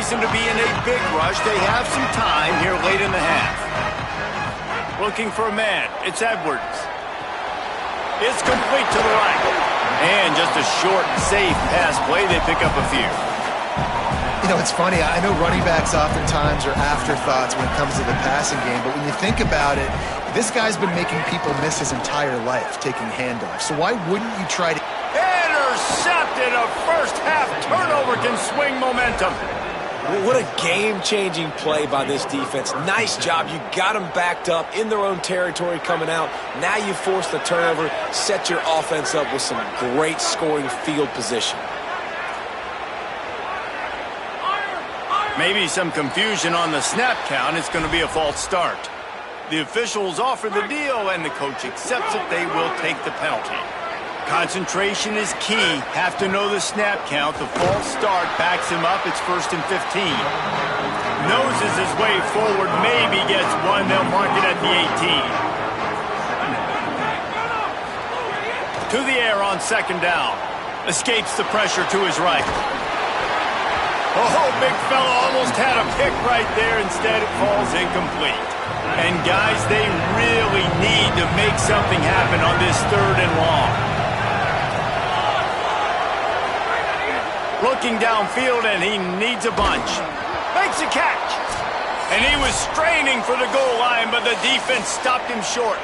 reason to be in a big rush. They have some time here late in the half. Looking for a man. It's Edwards. It's complete to the right. And just a short, safe pass play. They pick up a few. You know, it's funny. I know running backs oftentimes are afterthoughts when it comes to the passing game, but when you think about it, this guy's been making people miss his entire life taking handoffs. So why wouldn't you try to... Intercepted! A first-half turnover can swing momentum. What a game-changing play by this defense. Nice job. You got them backed up in their own territory coming out. Now you force the turnover, set your offense up with some great scoring field position. Maybe some confusion on the snap count. It's going to be a false start. The officials offer the deal, and the coach accepts it. They will take the penalty. Concentration is key. Have to know the snap count. The false start backs him up. It's 1st and 15. Noses his way forward. Maybe gets one. They'll mark it at the 18. To the air on 2nd down. Escapes the pressure to his right. Oh, big fella almost had a pick right there. Instead, it falls incomplete. And, guys, they really need to make something happen on this 3rd and long. Looking downfield, and he needs a bunch. Makes a catch. And he was straining for the goal line, but the defense stopped him short.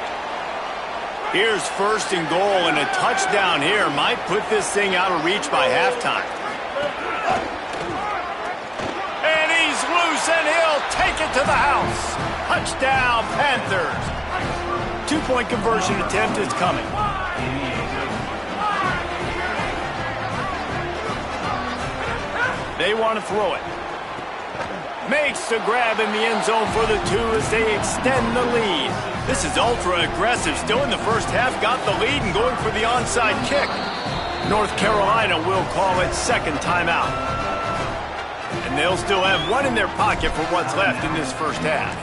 Here's 1st and goal, and a touchdown here might put this thing out of reach by halftime. And he's loose, and he'll take it to the house. Touchdown, Panthers. 2-point conversion attempt is coming. They want to throw it. Makes the grab in the end zone for the 2 as they extend the lead. This is ultra-aggressive. Still in the first half, got the lead and going for the onside kick. North Carolina will call it 2nd timeout. And they'll still have one in their pocket for what's left in this first half.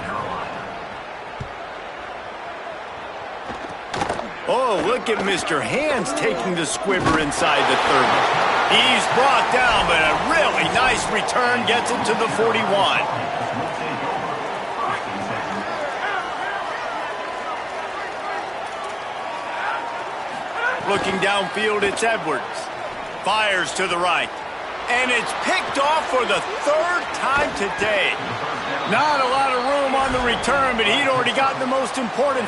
Oh, look at Mr. Hands taking the squibber inside the 30. He's brought down, but a really nice return gets him to the 41. Looking downfield, it's Edwards. Fires to the right. And it's picked off for the 3rd time today. Not a lot of room on the return, but he'd already gotten the most important.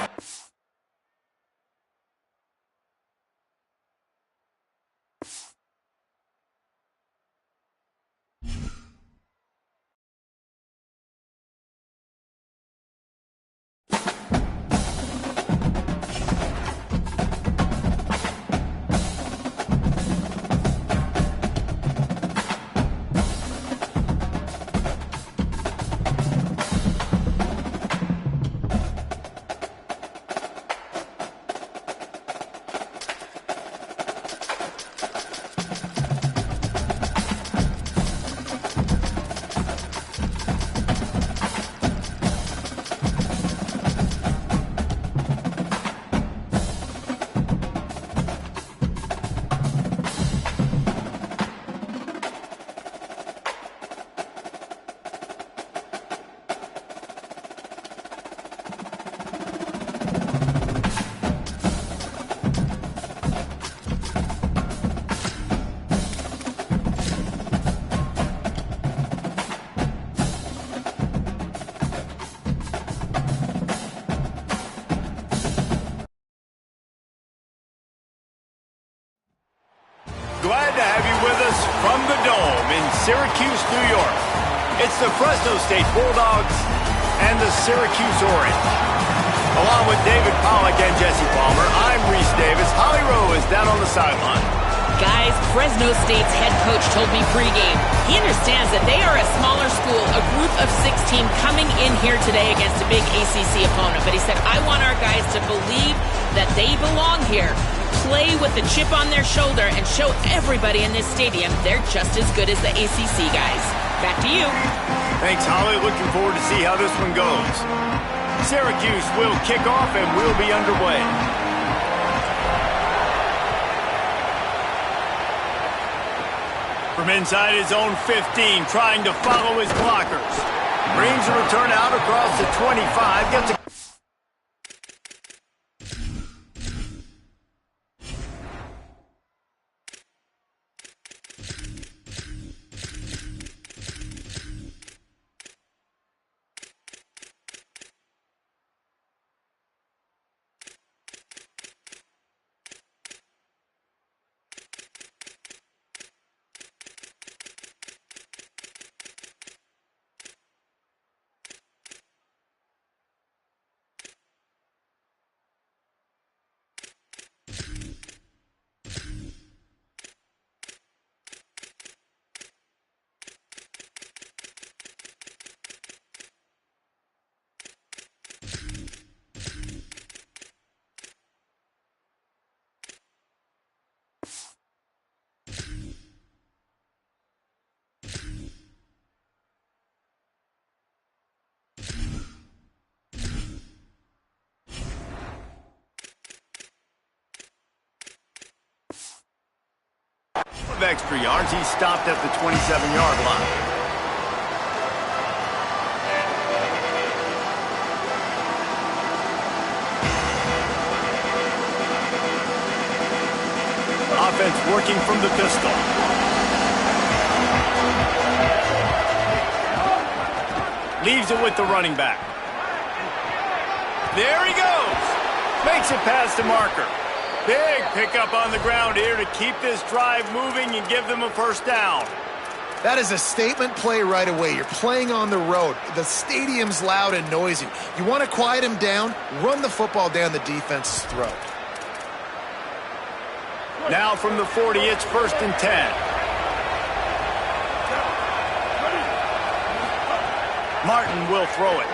Glad to have you with us from the Dome in Syracuse, New York. It's the Fresno State Bulldogs and the Syracuse Orange. Along with David Pollack and Jesse Palmer, I'm Reese Davis. Holly Rowe is down on the sideline. Guys, Fresno State's head coach told me pregame he understands that they are a smaller school, a group of 6 team coming in here today against a big ACC opponent. But he said, I want our guys to believe that they belong here. Play with a chip on their shoulder and show everybody in this stadium they're just as good as the ACC guys. Back to you. Thanks, Holly. Looking forward to see how this one goes. Syracuse will kick off and we'll be underway. From inside his own 15, trying to follow his blockers. Brings a return out across the 25. Gets a of extra yards. He stopped at the 27-yard line. Offense working from the pistol. Leaves it with the running back. There he goes. Makes it past the marker. Big pickup on the ground here to keep this drive moving and give them a first down. That is a statement play right away. You're playing on the road. The stadium's loud and noisy. You want to quiet him down, run the football down the defense's throat. Now from the 40, it's 1st and 10. Martin will throw it.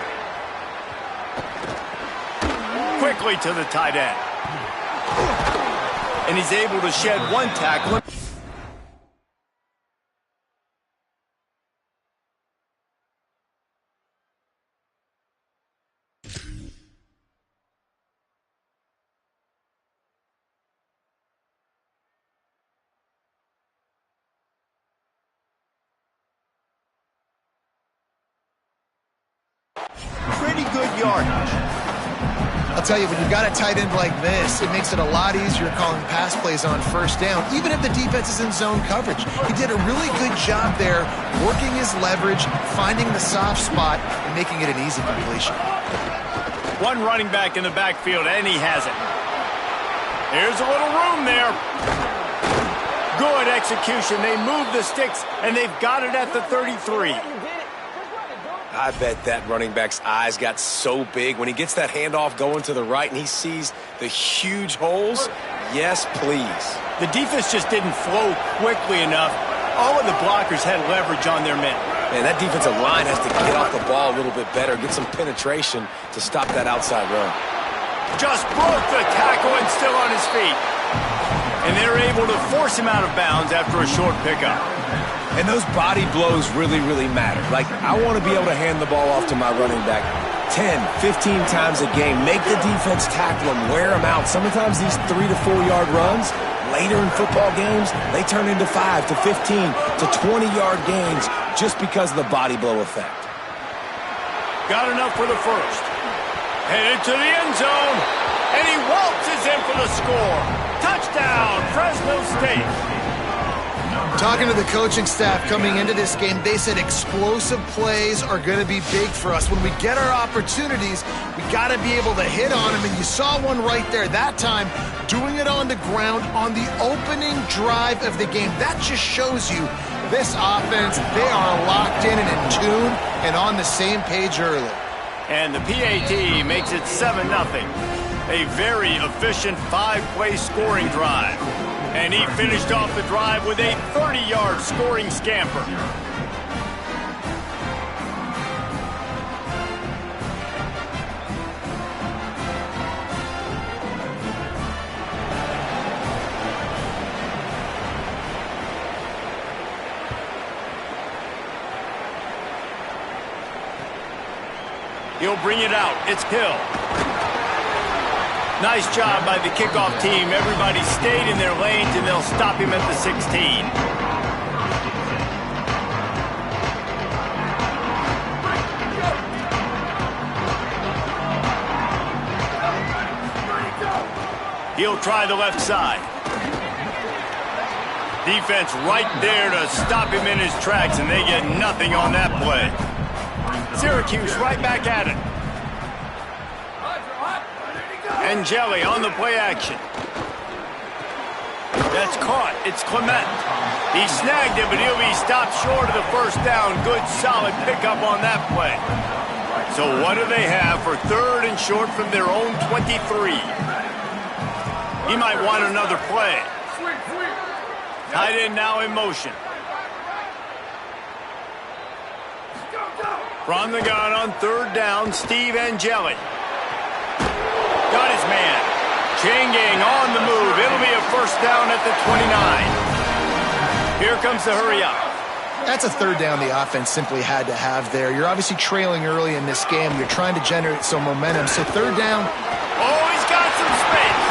Quickly to the tight end. And he's able to shed one tackle. Pretty good yardage. I'll tell you, when you've got a tight end like this, it makes it a lot easier calling pass plays on first down, even if the defense is in zone coverage. He did a really good job there, working his leverage, finding the soft spot, and making it an easy completion. One running back in the backfield, and he has it. Here's a little room there. Good execution. They move the sticks, and they've got it at the 33. I bet that running back's eyes got so big when he gets that handoff going to the right and he sees the huge holes. Yes, please. The defense just didn't flow quickly enough. All of the blockers had leverage on their men. Man, that defensive line has to get off the ball a little bit better, get some penetration to stop that outside run. Just broke the tackle and still on his feet. And they're able to force him out of bounds after a short pickup. And those body blows really, really matter. Like, I want to be able to hand the ball off to my running back 10, 15 times a game. Make the defense tackle him, wear him out. Sometimes these 3 to 4 yard runs, later in football games, they turn into 5 to 15 to 20-yard gains just because of the body blow effect. Got enough for the first. Headed to the end zone. And he waltzes in for the score. Touchdown, Fresno State. Talking to the coaching staff coming into this game, they said explosive plays are going to be big for us. When we get our opportunities, we got to be able to hit on them, and you saw one right there. That time, doing it on the ground on the opening drive of the game. That just shows you this offense, they are locked in and in tune and on the same page early. And the PAT makes it 7-0. A very efficient 5-play scoring drive. And he finished off the drive with a 30-yard scoring scamper. He'll bring it out. It's Hill. Nice job by the kickoff team. Everybody stayed in their lanes, and they'll stop him at the 16. He'll try the left side. Defense right there to stop him in his tracks, and they get nothing on that play. Syracuse right back at it. Angeli on the play action. That's caught. It's Clement. He snagged it, but he'll be stopped short of the first down. Good, solid pickup on that play. So what do they have for 3rd and short from their own 23? He might want another play. Tight end now in motion. From the gun on 3rd down, Steve Angeli. Got his man. Chain gang on the move. It'll be a first down at the 29. Here comes the hurry up. That's a 3rd down the offense simply had to have there. You're obviously trailing early in this game. You're trying to generate some momentum. So 3rd down. Oh, he's got some space.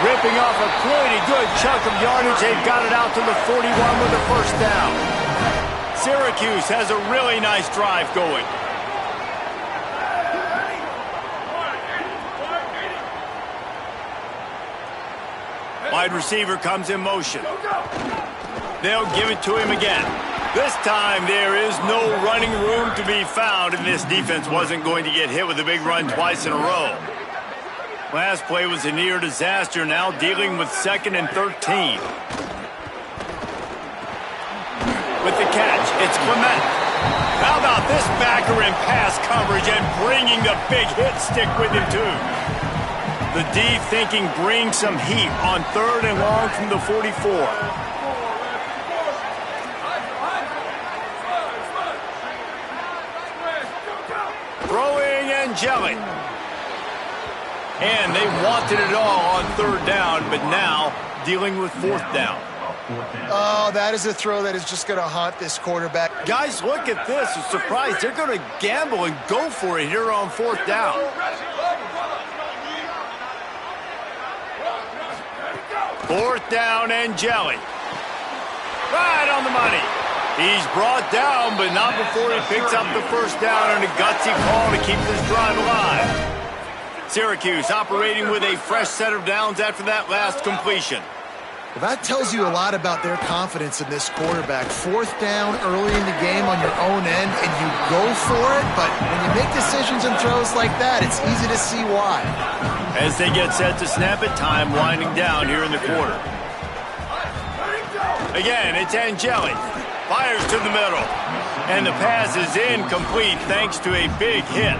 Ripping off a pretty good chunk of yardage. They've got it out to the 41 with a first down. Syracuse has a really nice drive going. Wide receiver comes in motion. They'll give it to him again. This time there is no running room to be found, and this defense wasn't going to get hit with a big run twice in a row. Last play was a near disaster, now dealing with 2nd and 13. With the catch, it's Clement. How about this backer in pass coverage and bringing the big hit stick with him too? The D thinking bring some heat on 3rd and long from the 44. Throwing Angeli. And they wanted it all on 3rd down, but now dealing with 4th down. Oh, that is a throw that is just going to haunt this quarterback. Guys, look at this. I'm surprised. They're going to gamble and go for it here on 4th down. Fourth down, Angeli. Right on the money. He's brought down, but not before he picks up the first down and a gutsy call to keep this drive alive. Syracuse operating with a fresh set of downs after that last completion. Well, that tells you a lot about their confidence in this quarterback. 4th down early in the game on your own end, and you go for it, but when you make decisions and throws like that, it's easy to see why. As they get set to snap it, time winding down here in the quarter. Again, it's Angeli. Fires to the middle. And the pass is incomplete thanks to a big hit.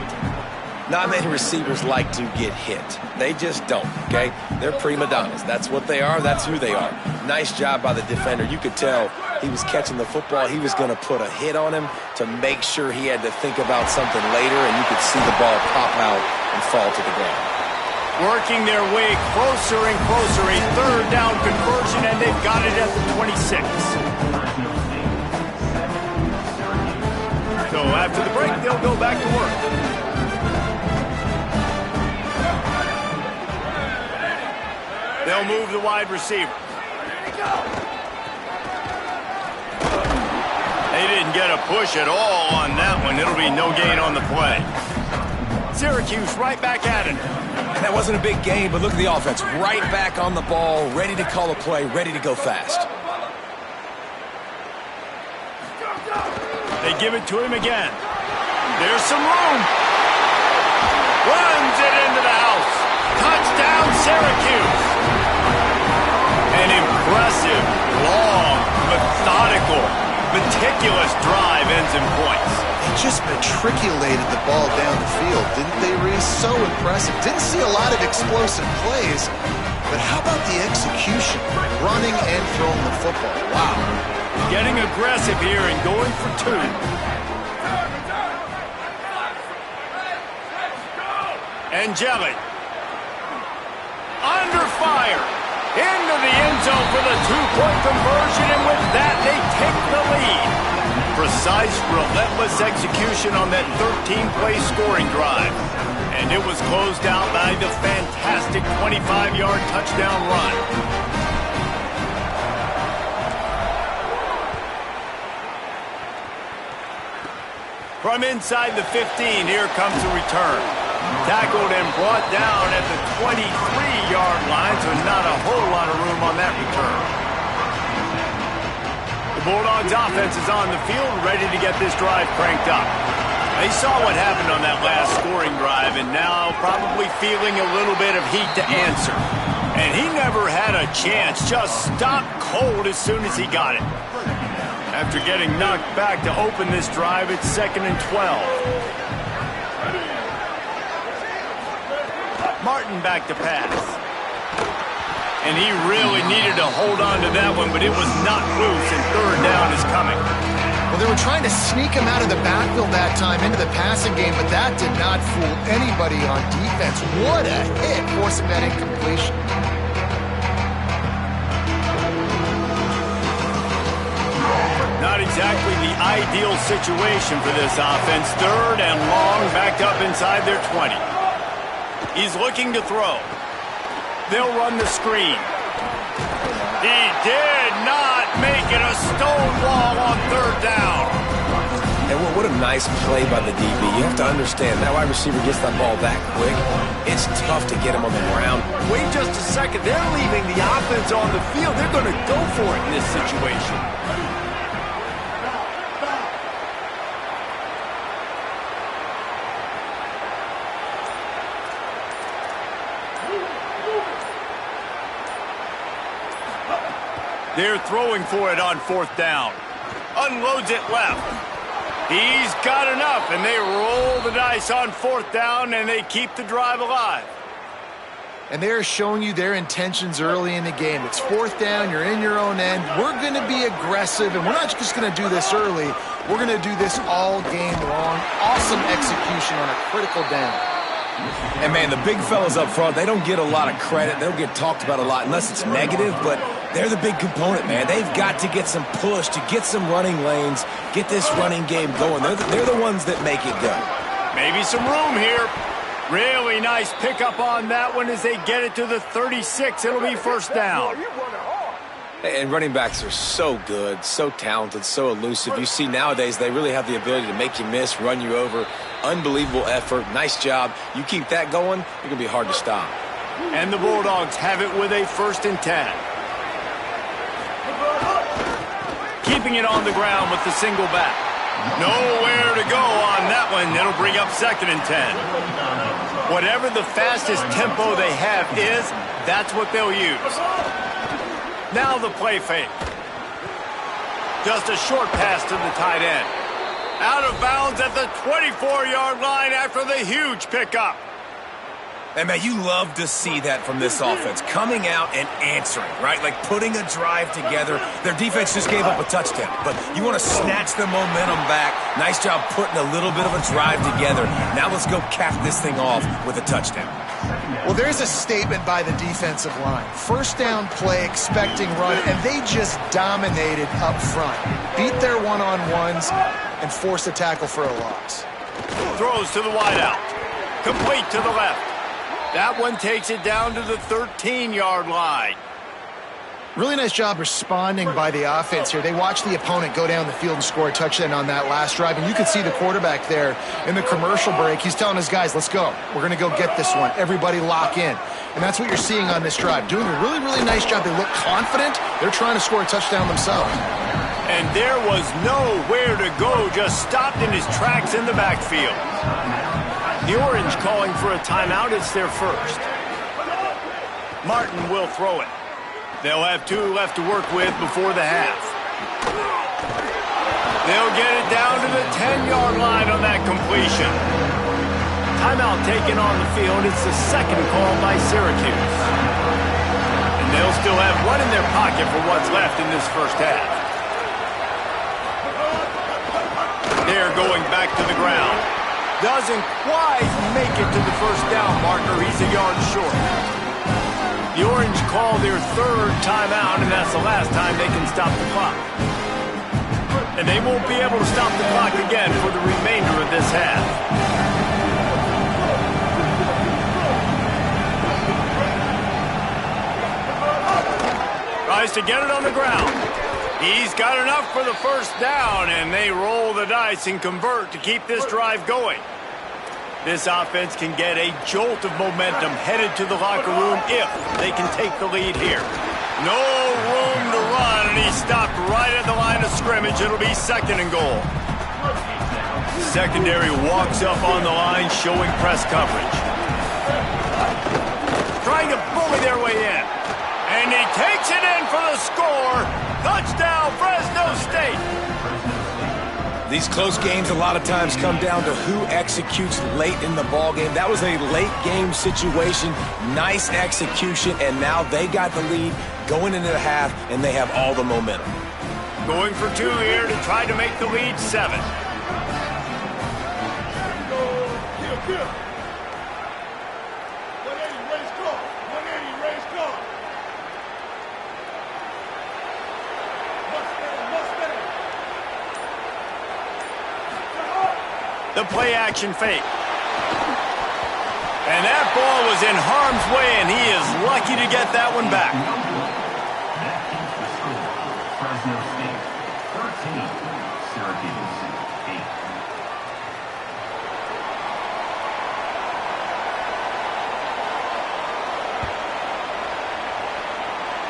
Not many receivers like to get hit. They just don't, okay? They're prima donnas. That's what they are. That's who they are. Nice job by the defender. You could tell he was catching the football. He was going to put a hit on him to make sure he had to think about something later, and you could see the ball pop out and fall to the ground. Working their way closer and closer. A 3rd down conversion, and they've got it at the 26. So after the break, they'll go back to work. They'll move the wide receiver. They didn't get a push at all on that one. It'll be no gain on the play. Syracuse right back at it. And that wasn't a big gain, but look at the offense. Right back on the ball, ready to call a play, ready to go fast. They give it to him again. There's some room. Runs it into the house. Touchdown, Syracuse. An impressive, long, methodical, meticulous drive ends in points. They just matriculated the ball down the field, didn't they, Reese? So impressive. Didn't see a lot of explosive plays, but how about the execution? Running and throwing the football. Wow. Getting aggressive here and going for 2. Angeli. Under fire. Into the end zone for the 2-point conversion, and with that, they take the lead. Precise, relentless execution on that 13-play scoring drive. And it was closed out by the fantastic 25-yard touchdown run. From inside the 15, here comes the return. Tackled and brought down at the 23-yard line, so not a whole lot of room on that return. The Bulldogs offense is on the field, ready to get this drive cranked up. They saw what happened on that last scoring drive, and now probably feeling a little bit of heat to answer. And he never had a chance, just stopped cold as soon as he got it. After getting knocked back to open this drive, it's 2nd and 12. Martin back to pass. And he really needed to hold on to that one, but it was not loose, and 3rd down is coming. Well, they were trying to sneak him out of the backfield that time into the passing game, but that did not fool anybody on defense. What a hit, forcing that incompletion. Not exactly the ideal situation for this offense. 3rd and long, backed up inside their 20. He's looking to throw. They'll run the screen. He did not make it a stonewall on 3rd down. And what a nice play by the DB. You have to understand, that wide receiver gets that ball that quick. It's tough to get him on the ground. Wait just a second. They're leaving the offense on the field. They're going to go for it in this situation. They're throwing for it on 4th down. Unloads it left. He's got enough, and they roll the dice on 4th down, and they keep the drive alive. And they're showing you their intentions early in the game. It's 4th down, you're in your own end. We're going to be aggressive, and we're not just going to do this early. We're going to do this all game long. Awesome execution on a critical down. And, man, the big fellas up front, they don't get a lot of credit. They don't get talked about a lot unless it's negative, but they're the big component, man. They've got to get some push, to get some running lanes, get this running game going. They're the ones that make it go. Maybe some room here. Really nice pickup on that one as they get it to the 36. It'll be 1st down. And running backs are so good, so talented, so elusive. You see nowadays they really have the ability to make you miss, run you over. Unbelievable effort. Nice job. You keep that going, you're going to be hard to stop. And the Bulldogs have it with a 1st and 10. Keeping it on the ground with the single back. Nowhere to go on that one. It'll bring up 2nd and 10. Whatever the fastest tempo they have is, that's what they'll use. Now the play fake. Just a short pass to the tight end. Out of bounds at the 24-yard line after the huge pickup. And, man, you love to see that from this offense. Coming out and answering, right? Like putting a drive together. Their defense just gave up a touchdown, but you want to snatch the momentum back. Nice job putting a little bit of a drive together. Now let's go cap this thing off with a touchdown. Well, there's a statement by the defensive line. 1st down play, expecting run, and they just dominated up front. Beat their one-on-ones and forced a tackle for a loss. Throws to the wideout. Complete to the left. That one takes it down to the 13-yard line. Really nice job responding by the offense here. They watched the opponent go down the field and score a touchdown on that last drive, and you could see the quarterback there in the commercial break. He's telling his guys, let's go. We're going to go get this one. Everybody lock in. And that's what you're seeing on this drive. Doing a really, really nice job. They look confident. They're trying to score a touchdown themselves. And there was nowhere to go, just stopped in his tracks in the backfield. The Orange calling for a timeout. It's their 1st. Martin will throw it. They'll have 2 left to work with before the half. They'll get it down to the 10-yard line on that completion. Timeout taken on the field. It's the 2nd call by Syracuse. And they'll still have one in their pocket for what's left in this 1st half. They're going back to the ground. Doesn't quite make it to the 1st down marker. He's a yard short. The Orange call their 3rd timeout, and that's the last time they can stop the clock. And they won't be able to stop the clock again for the remainder of this half. Tries to get it on the ground. He's got enough for the 1st down, and they roll the dice and convert to keep this drive going. This offense can get a jolt of momentum headed to the locker room if they can take the lead here. No room to run, and he stopped right at the line of scrimmage. It'll be 2nd and goal. Secondary walks up on the line, showing press coverage. Trying to bully their way in. And he takes it in for the score. Touchdown, Fresno State. These close games a lot of times come down to who executes late in the ball game. That was a late game situation. Nice execution, and now they got the lead going into the half, and they have all the momentum. Going for 2 here to try to make the lead 7. The play-action fake. And that ball was in harm's way, and he is lucky to get that one back. Fresno State, 13, Syracuse,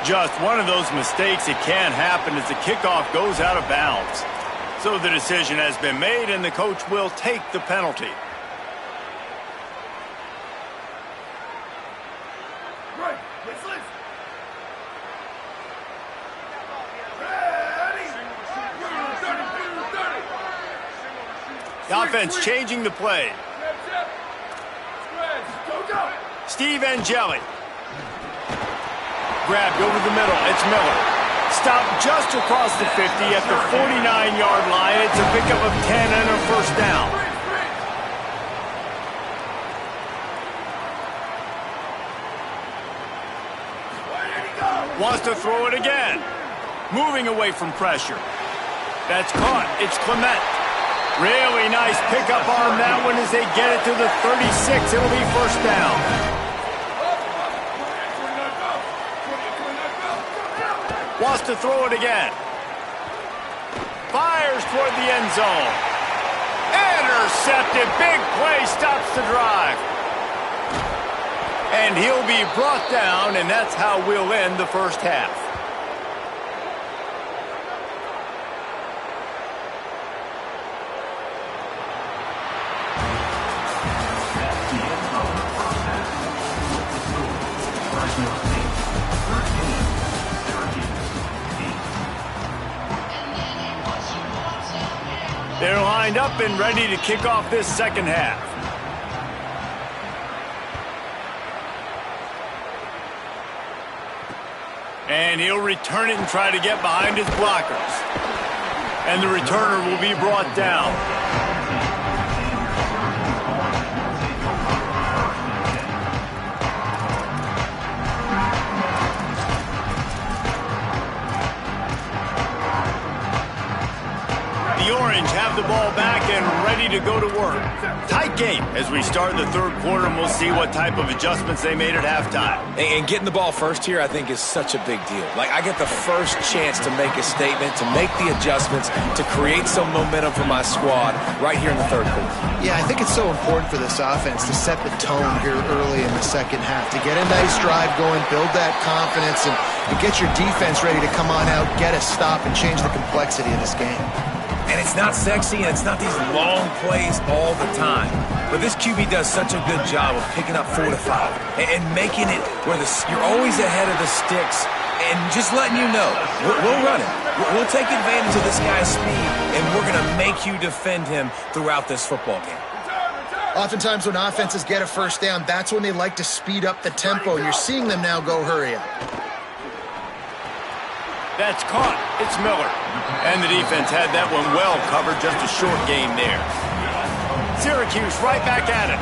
8. Just one of those mistakes that can happen as the kickoff goes out of bounds. So the decision has been made, and the coach will take the penalty. The offense changing the play. Steve Angeli. Grabbed over the middle. It's Miller. Stopped just across the 50 at the 49-yard line. It's a pickup of 10 and a 1st down. Wants to throw it again. Moving away from pressure. That's caught. It's Clement. Really nice pickup on that one as they get it to the 36. It'll be 1st down. Wants to throw it again. Fires toward the end zone. Intercepted. Big play stops the drive. And he'll be brought down, and that's how we'll end the 1st half. They're lined up and ready to kick off this 2nd half. And he'll return it and try to get behind his blockers. And the returner will be brought down. The Orange have the ball back and ready to go to work. Tight game as we start the 3rd quarter, and we'll see what type of adjustments they made at halftime. And getting the ball first here, I think, is such a big deal. Like, I get the first chance to make a statement, to make the adjustments, to create some momentum for my squad right here in the 3rd quarter. Yeah, I think it's so important for this offense to set the tone here early in the 2nd half, to get a nice drive going, build that confidence, and get your defense ready to come on out, get a stop, and change the complexity of this game. And it's not sexy, and it's not these long plays all the time. But this QB does such a good job of picking up 4 to 5 and making it where you're always ahead of the sticks and just letting you know, we'll run it. We'll take advantage of this guy's speed, and we're going to make you defend him throughout this football game. Oftentimes when offenses get a 1st down, that's when they like to speed up the tempo. You're seeing them now go hurry up. That's caught. It's Miller. And the defense had that one well covered. Just a short game there. Syracuse right back at it.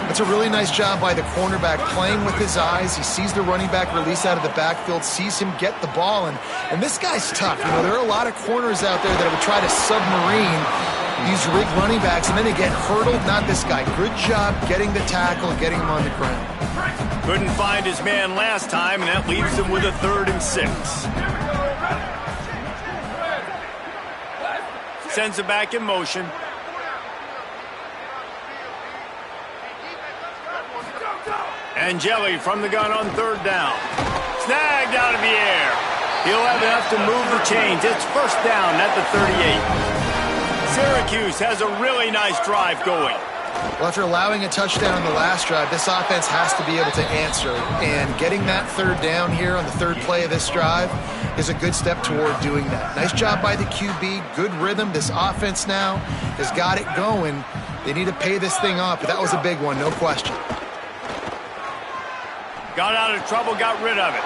It's a really nice job by the cornerback playing with his eyes. He sees the running back release out of the backfield, sees him get the ball. And this guy's tough. You know, there are a lot of corners out there that would try to submarine these rigged running backs, and then they get hurdled. Not this guy. Good job getting the tackle, getting him on the ground. Couldn't find his man last time, and that leaves him with a 3rd and 6. Sends it back in motion. Angeli from the gun on third down. Snagged out of the air. He'll have enough to move the chains. It's first down at the 38. Syracuse has a really nice drive going. Well, after allowing a touchdown in the last drive, this offense has to be able to answer. And getting that third down here on the third play of this drive is a good step toward doing that. Nice job by the QB. Good rhythm. This offense now has got it going. They need to pay this thing off, but that was a big one, no question. Got out of trouble, got rid of it.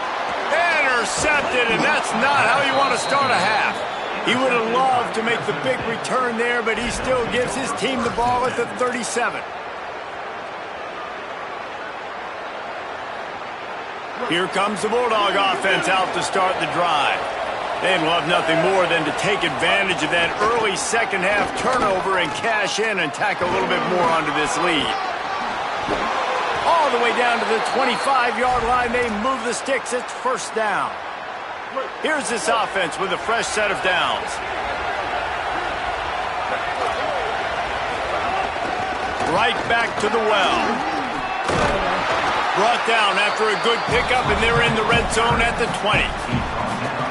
Intercepted, and that's not how you want to start a half. He would have loved to make the big return there, but he still gives his team the ball at the 37. Here comes the Bulldog offense out to start the drive. They'd love nothing more than to take advantage of that early second half turnover and cash in and tack a little bit more onto this lead. All the way down to the 25-yard line, they move the sticks. It's first down. Here's this offense with a fresh set of downs. Right back to the well. Brought down after a good pickup, and they're in the red zone at the 20.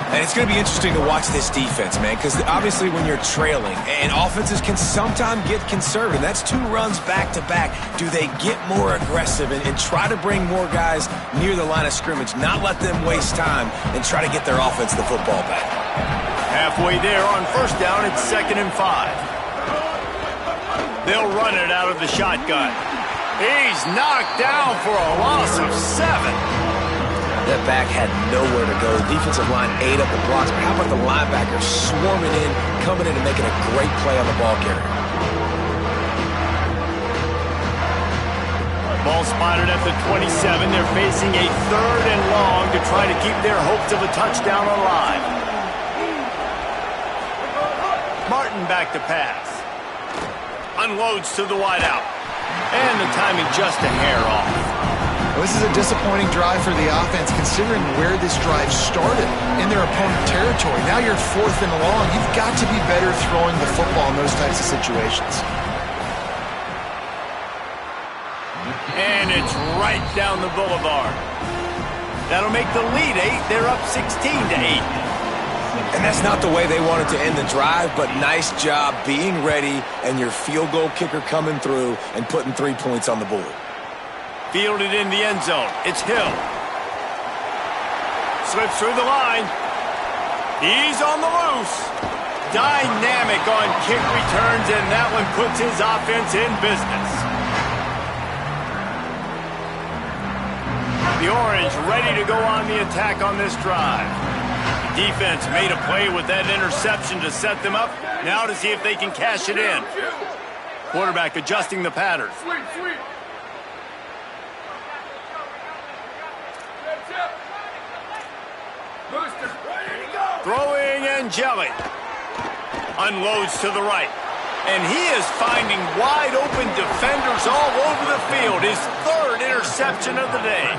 And it's going to be interesting to watch this defense, man, because obviously when you're trailing, and offenses can sometimes get conservative. That's 2 runs back-to-back. Do they get more aggressive and try to bring more guys near the line of scrimmage, not let them waste time, and try to get their offense the football back? Halfway there on first down, it's 2nd and 5. They'll run it out of the shotgun. He's knocked down for a loss of 7. That back had nowhere to go. The defensive line ate up the blocks. But how about the linebacker swarming in, coming in and making a great play on the ball carrier? Ball spotted at the 27. They're facing a 3rd and long to try to keep their hopes of a touchdown alive. Martin back to pass. Unloads to the wideout. And the timing just a hair off. Well, this is a disappointing drive for the offense, considering where this drive started, in their opponent territory. Now you're 4th and long. You've got to be better throwing the football in those types of situations. And it's right down the boulevard. That'll make the lead 8. They're up 16-8. And that's not the way they wanted to end the drive, but nice job being ready and your field goal kicker coming through and putting 3 points on the board. Fielded in the end zone. It's Hill. Slips through the line. He's on the loose. Dynamic on kick returns, and that one puts his offense in business. The Orange ready to go on the attack on this drive. Defense made a play with that interception to set them up. Now to see if they can cash it in. Quarterback adjusting the pattern. Throwing Angeli. Unloads to the right. And he is finding wide open defenders all over the field. His 3rd interception of the day.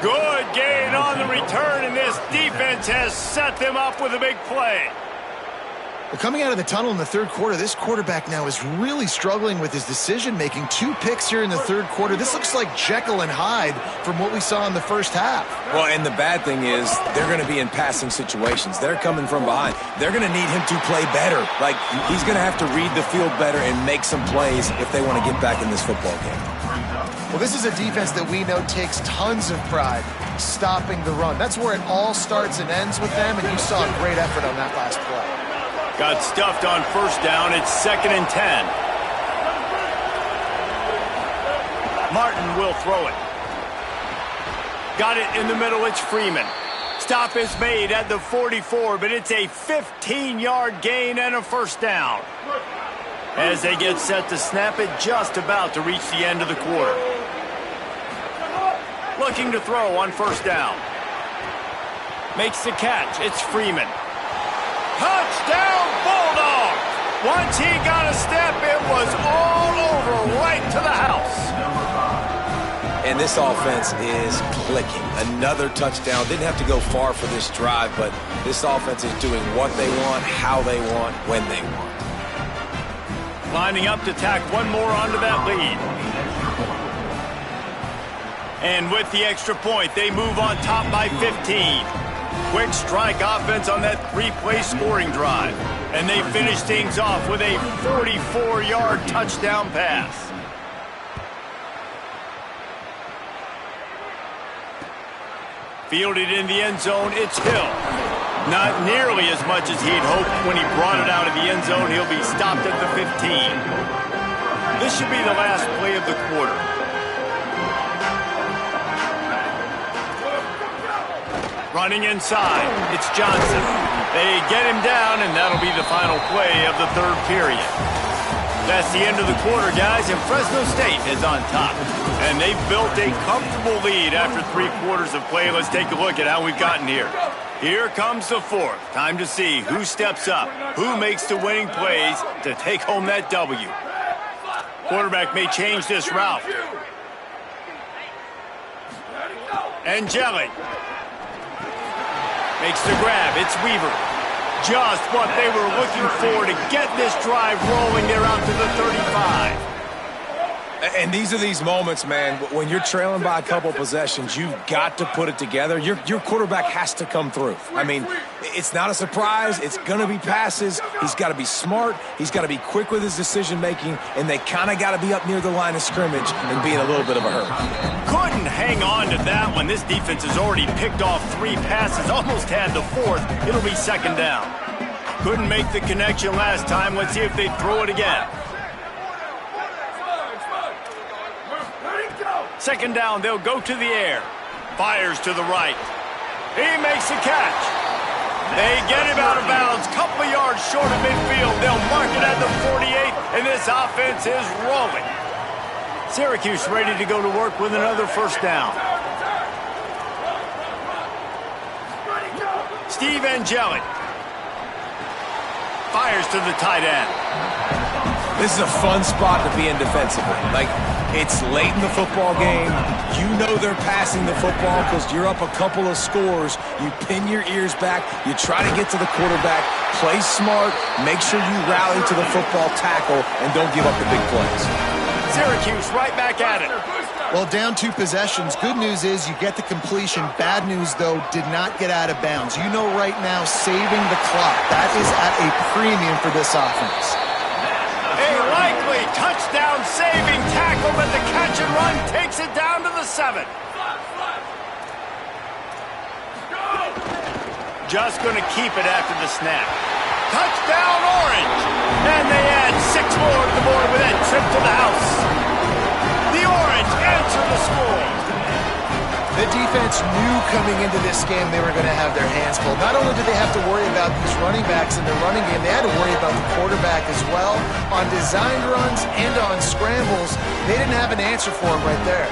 Good gain on the return, and this defense has set them up with a big play. Well, coming out of the tunnel in the 3rd quarter, this quarterback now is really struggling with his decision-making. 2 picks here in the 3rd quarter. This looks like Jekyll and Hyde from what we saw in the first half. Well, and the bad thing is they're going to be in passing situations. They're coming from behind. They're going to need him to play better. Like, he's going to have to read the field better and make some plays if they want to get back in this football game. Well, this is a defense that we know takes tons of pride stopping the run. That's where it all starts and ends with them, and you saw a great effort on that last play. Got stuffed on first down. It's 2nd and 10. Martin will throw it. Got it in the middle. It's Freeman. Stop is made at the 44, but it's a 15-yard gain and a first down. As they get set to snap it, just about to reach the end of the quarter. Looking to throw on first down. Makes the catch. It's Freeman. Touchdown, Bulldog! Once he got a step, it was all over, right to the house. And this offense is clicking. Another touchdown. Didn't have to go far for this drive, but this offense is doing what they want, how they want, when they want. Lining up to tack one more onto that lead. And with the extra point, they move on top by 15. Quick strike offense on that 3-play scoring drive. And they finish things off with a 44-yard touchdown pass. Fielded in the end zone, it's Hill. Not nearly as much as he'd hoped when he brought it out of the end zone. He'll be stopped at the 15. This should be the last play of the quarter. Running inside, it's Johnson. They get him down, and that'll be the final play of the third period. That's the end of the quarter, guys, and Fresno State is on top. And they've built a comfortable lead after 3 quarters of play. Let's take a look at how we've gotten here. Here comes the fourth. Time to see who steps up, who makes the winning plays to take home that W. Quarterback may change this route. Angelic makes the grab. It's Weaver. Just what they were looking for to get this drive rolling. They're out to the 35. And these are these moments, man, when you're trailing by a couple possessions, you've got to put it together. Your quarterback has to come through. I mean, it's not a surprise. It's going to be passes. He's got to be smart. He's got to be quick with his decision-making, and they kind of got to be up near the line of scrimmage and be in a little bit of a hurry. Couldn't hang on to that one. This defense has already picked off 3 passes, almost had the 4th. It'll be second down. Couldn't make the connection last time. Let's see if they throw it again. Second down, they'll go to the air. Fires to the right. He makes the catch. They get him out of bounds. Couple of yards short of midfield. They'll mark it at the 48, and this offense is rolling. Syracuse ready to go to work with another first down. Steve Angelic fires to the tight end. This is a fun spot to be in defensively. Like, it's late in the football game. You know they're passing the football because you're up a couple of scores. You pin your ears back. You try to get to the quarterback. Play smart. Make sure you rally to the football tackle and don't give up the big plays. Syracuse right back at it. Well, down 2 possessions. Good news is you get the completion. Bad news, though, did not get out of bounds. You know right now saving the clock. That is at a premium for this offense. A likely touchdown-saving tackle, but the catch and run takes it down to the 7. Just going to keep it after the snap. Touchdown, Orange! And they add 6 more to the board with that trip to the house. The Orange answer the score. The defense knew coming into this game they were going to have their hands full. Not only did they have to worry about these running backs in the running game, they had to worry about the quarterback as well. On designed runs and on scrambles, they didn't have an answer for him right there.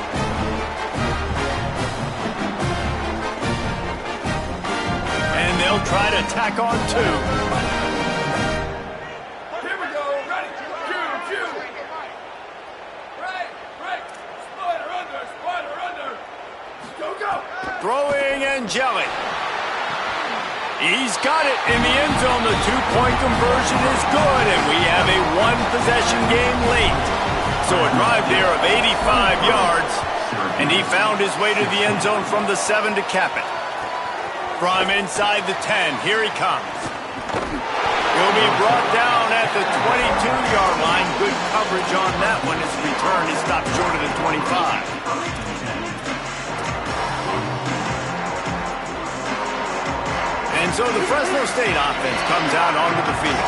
And they'll try to tack on 2. Throwing Angelic. He's got it in the end zone. The 2-point conversion is good, and we have a 1-possession game late. So a drive there of 85 yards, and he found his way to the end zone from the 7 to cap it. From inside the 10, here he comes. He'll be brought down at the 22-yard line. Good coverage on that one. His return is stopped short of the 25. And so the Fresno State offense comes out onto the field.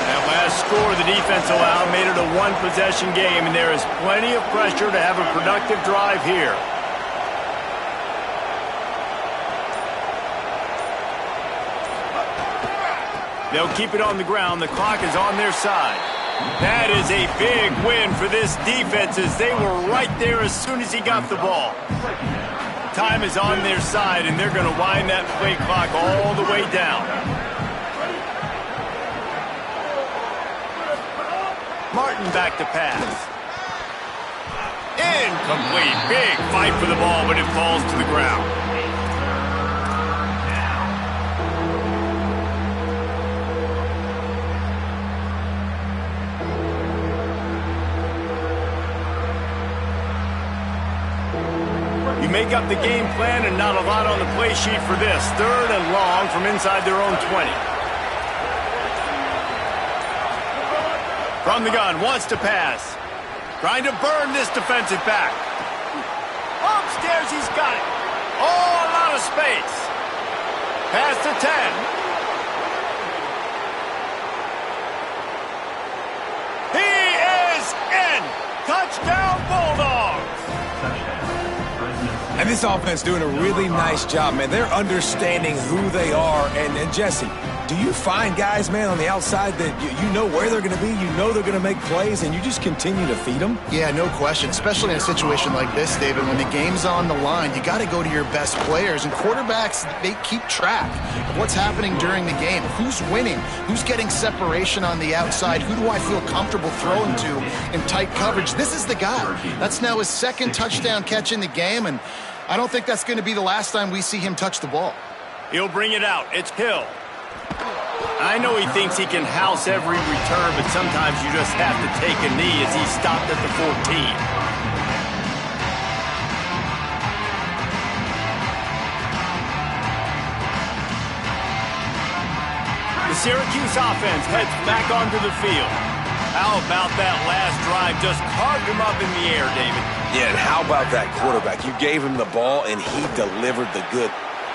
That last score the defense allowed made it a 1-possession game, and there is plenty of pressure to have a productive drive here. They'll keep it on the ground. The clock is on their side. That is a big win for this defense as they were right there as soon as he got the ball. Time is on their side, and they're going to wind that play clock all the way down. Martin back to pass. Incomplete. Big fight for the ball, but it falls to the ground. You make up the game plan and not a lot on the play sheet for this. 3rd and long from inside their own 20. From the gun, wants to pass. Trying to burn this defensive back. Upstairs, he's got it. Oh, a lot of space. Pass to 10. He is in. Touchdown, Bulldogs. And this offense doing a really nice job, man. They're understanding who they are. And Jesse, do you find guys, man, on the outside that you know where they're going to be, you know they're going to make plays, and you just continue to feed them? Yeah, no question, especially in a situation like this, David. When the game's on the line, you got to go to your best players. And quarterbacks, they keep track of what's happening during the game. Who's winning? Who's getting separation on the outside? Who do I feel comfortable throwing to in tight coverage? This is the guy. That's now his 2nd touchdown catch in the game, and I don't think that's going to be the last time we see him touch the ball. He'll bring it out. It's Hill. I know he thinks he can house every return, but sometimes you just have to take a knee as he stopped at the 14. The Syracuse offense heads back onto the field. How about that last drive? Just carved him up in the air, David. Yeah, and how about that quarterback? You gave him the ball, and he delivered the good.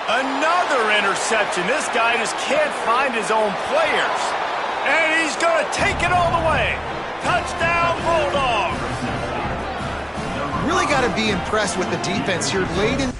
Another interception. This guy just can't find his own players. And he's going to take it all the way. Touchdown, Bulldogs. Really got to be impressed with the defense here late in.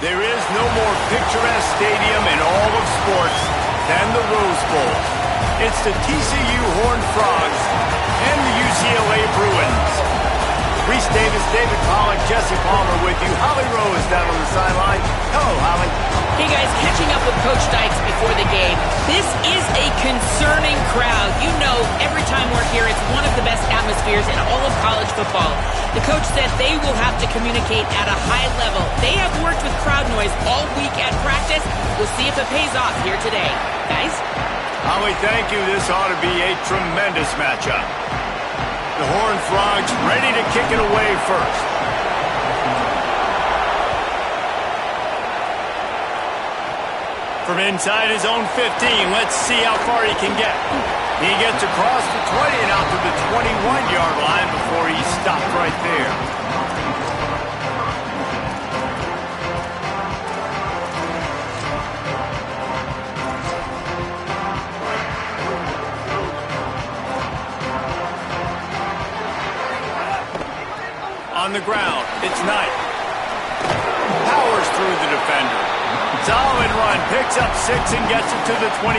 There is no more picturesque stadium in all of sports than the Rose Bowl. It's the TCU Horned Frogs and the UCLA Bruins. Reese Davis, David Pollack, Jesse Palmer with you. Holly Rose down on the sideline. Hello, Holly. Hey, guys, catching up with Coach Dykes before the game. This is a concerning crowd. You know, every time we're here, it's one of the best atmospheres in all of college football. The coach said they will have to communicate at a high level. They have worked with crowd noise all week at practice. We'll see if it pays off here today. Guys? Holly, thank you. This ought to be a tremendous matchup. The Horned Frogs ready to kick it away first. From inside his own 15, let's see how far he can get. He gets across the 20 and out to the 21-yard line before he stopped right there. On the ground, it's Knight. Powers through the defender. Solid run, picks up 6 and gets it to the 28.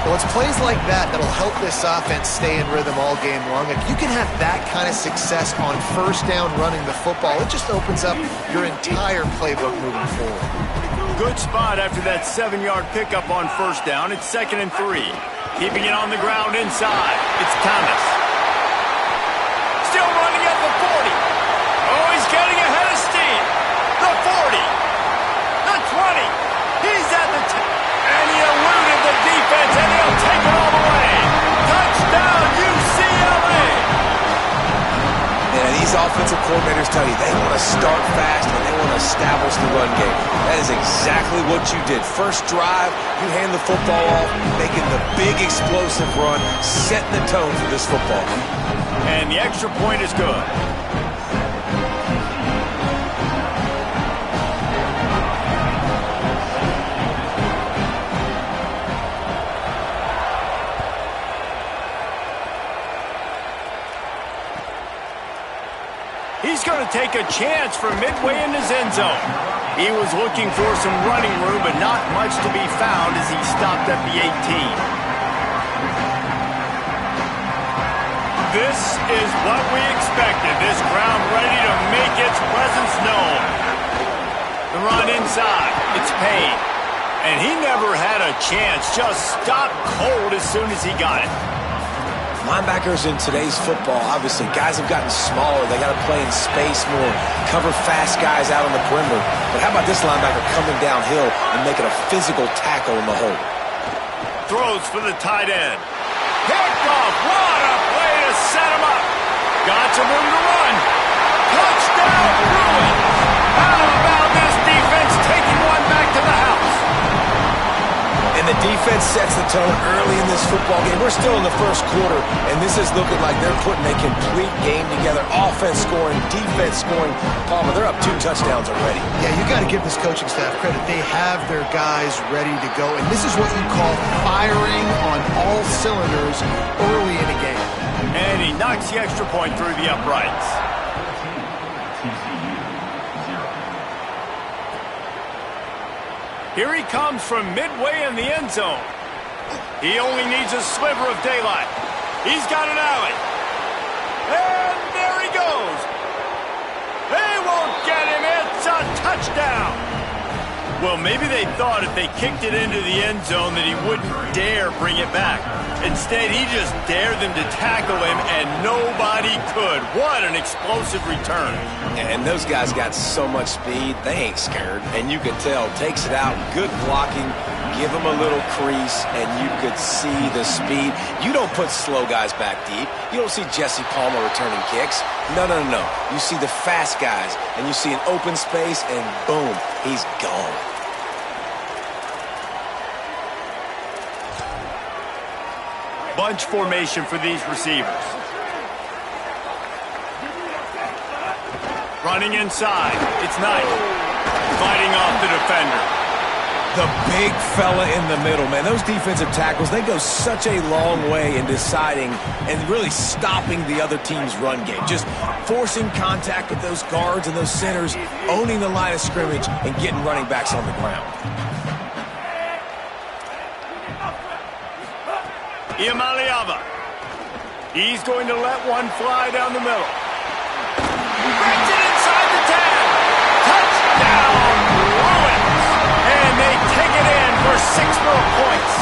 Well, it's plays like that that'll help this offense stay in rhythm all game long. If you can have that kind of success on first down running the football, it just opens up your entire playbook moving forward. Good spot after that 7-yard pickup on first down. It's 2nd and 3. Keeping it on the ground inside. It's Thomas. Still running at the 40. Oh, he's getting ahead of steam. The 40. The 20. He's at the 10. And he eluded the defense, and he'll take it all the way. Touchdown, UCLA! Yeah, these offensive coordinators tell you they want to start fast and they want to establish the run game. That is exactly what you did. First drive, you hand the football off, making the big explosive run, setting the tone for this football game. And the extra point is good. He's going to take a chance from midway in his end zone. He was looking for some running room, but not much to be found as he stopped at the 18. This is what we expected. This crowd ready to make its presence known. The run inside. It's Payne. And he never had a chance. Just stopped cold as soon as he got it. Linebackers in today's football, obviously, guys have gotten smaller. They got to play in space more, cover fast guys out on the perimeter. But how about this linebacker coming downhill and making a physical tackle in the hole? Throws for the tight end. Picked off. What a play to set him up. Got some room to run. Touchdown, Bruins. How about this defense taking one back to the house? And the defense sets the tone early in this football game. We're still in the first quarter, and this is looking like they're putting a complete game together. Offense scoring, defense scoring. Palmer, they're up 2 touchdowns already. Yeah, you got to give this coaching staff credit. They have their guys ready to go, and this is what you call firing on all cylinders early in a game. And he knocks the extra point through the uprights. Here he comes from midway in the end zone. He only needs a sliver of daylight. He's got an alley. And there he goes. They won't get him. It's a touchdown. Well, maybe they thought if they kicked it into the end zone that he wouldn't dare bring it back. Instead, he just dared them to tackle him, and nobody could. What an explosive return. And those guys got so much speed, they ain't scared. And you could tell, takes it out, good blocking, give him a little crease, and you could see the speed. You don't put slow guys back deep. You don't see Jesse Palmer returning kicks. No, no, no. You see the fast guys, and you see an open space, and boom, he's gone. Bunch formation for these receivers. Running inside. It's Knight. Fighting off the defender. The big fella in the middle, man. Those defensive tackles, they go such a long way in deciding and really stopping the other team's run game. Just forcing contact with those guards and those centers, owning the line of scrimmage, and getting running backs on the ground. Iamaleava. He's going to let one fly down the middle. Breaks it inside the 10. Touchdown, Bruins. And they take it in for 6 more points.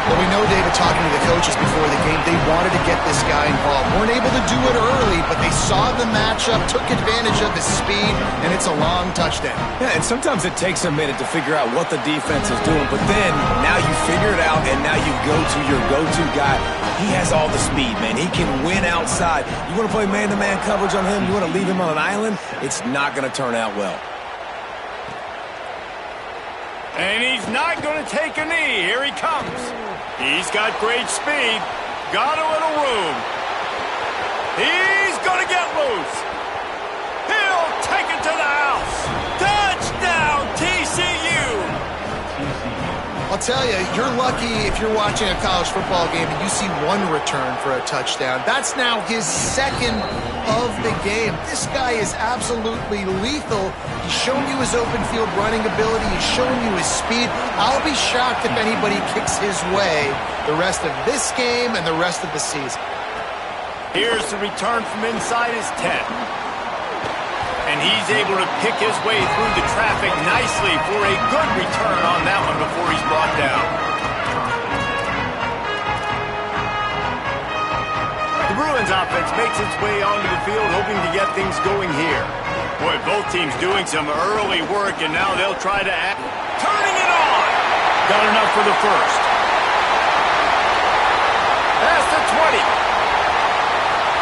Well, we know, David, talking to the coaches before the game, they wanted to get this guy involved. Weren't able to do it early, but they saw the matchup, took advantage of his speed, and it's a long touchdown. Yeah, and sometimes it takes a minute to figure out what the defense is doing, but then now you figure it out, and now you go to your go-to guy. He has all the speed, man. He can win outside. You want to play man-to-man coverage on him? You want to leave him on an island? It's not going to turn out well. And he's not going to take a knee. Here he comes. He's got great speed. Got a little room. He's going to get loose. He'll take it to the house. Touchdown, TCU. I'll I'll tell you, you're lucky if you're watching a college football game and you see one return for a touchdown. That's now his second of the game. This guy is absolutely lethal. He's shown you his open field running ability. He's shown you his speed. I'll be shocked if anybody kicks his way the rest of this game and the rest of the season. Here's the return from inside his 10. And he's able to pick his way through the traffic nicely for a good return on that one before he's brought down. The Bruins offense makes its way onto the field, hoping to get things going here. Boy, both teams doing some early work, and now they'll try to act. Turning it on! Got enough for the first. Past the 20.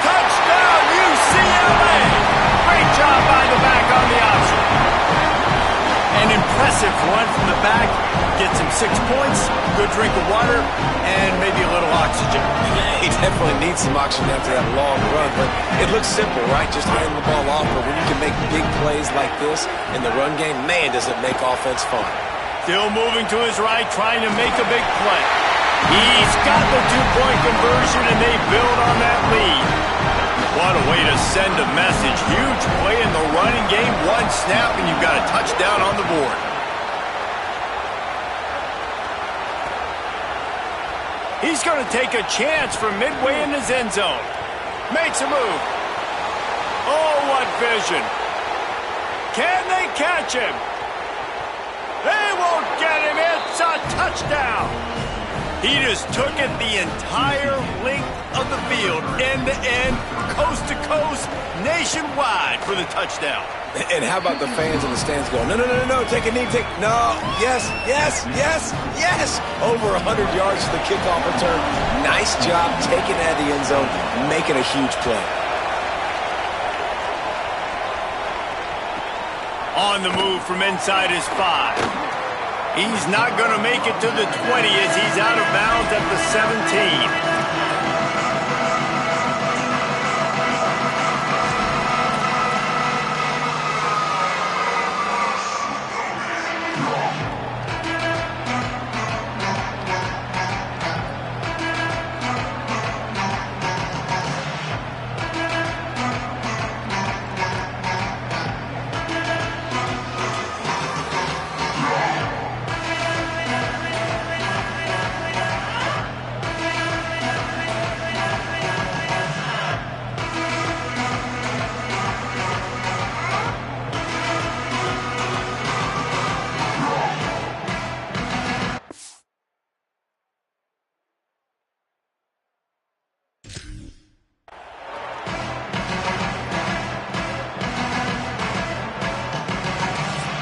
Touchdown, UCLA! Great job by the back on the option. An impressive run from the back. Gets him 6 points, good drink of water, and maybe a little oxygen. He definitely needs some oxygen after that long run, but it looks simple, right? Just hand the ball off, but when you can make big plays like this in the run game, man, does it make offense fun. Still moving to his right, trying to make a big play. He's got the 2-point conversion, and they build on that lead. What a way to send a message. Huge play in the running game. One snap, and you've got a touchdown on the board. He's going to take a chance from midway in his end zone. Makes a move. Oh, what vision. Can they catch him? They won't get him. It's a touchdown. He just took it the entire length of the field, end to end, coast to coast, nationwide for the touchdown. And how about the fans in the stands going, no, take a knee, no, yes. Over 100 yards to the kickoff return. Nice job taking that of the end zone, making a huge play. On the move from inside his 5. He's not going to make it to the 20 as he's out of bounds at the 17.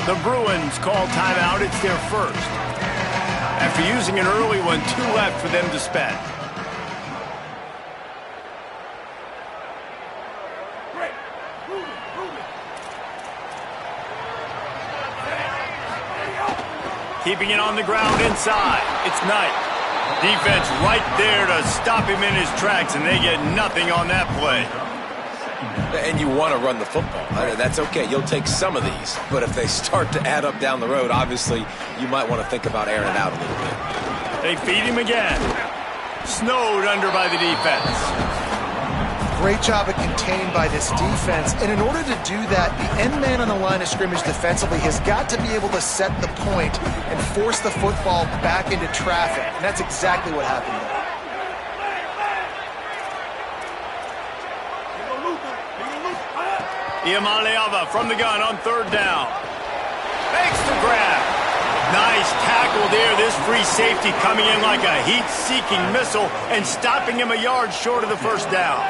The Bruins call timeout. It's their first. After using an early one, 2 left for them to spend. Keeping it on the ground inside. It's Knight. Defense right there to stop him in his tracks, and they get nothing on that play. And you want to run the football. That's okay. You'll take some of these. But if they start to add up down the road, obviously, you might want to think about airing it out a little bit. They feed him again. Snowed under by the defense. Great job of contained by this defense. And in order to do that, the end man on the line of scrimmage defensively has got to be able to set the point and force the football back into traffic. And that's exactly what happened there. Iamaleava from the gun on 3rd down. Makes the grab. Nice tackle there. This free safety coming in like a heat-seeking missile and stopping him a yard short of the 1st down.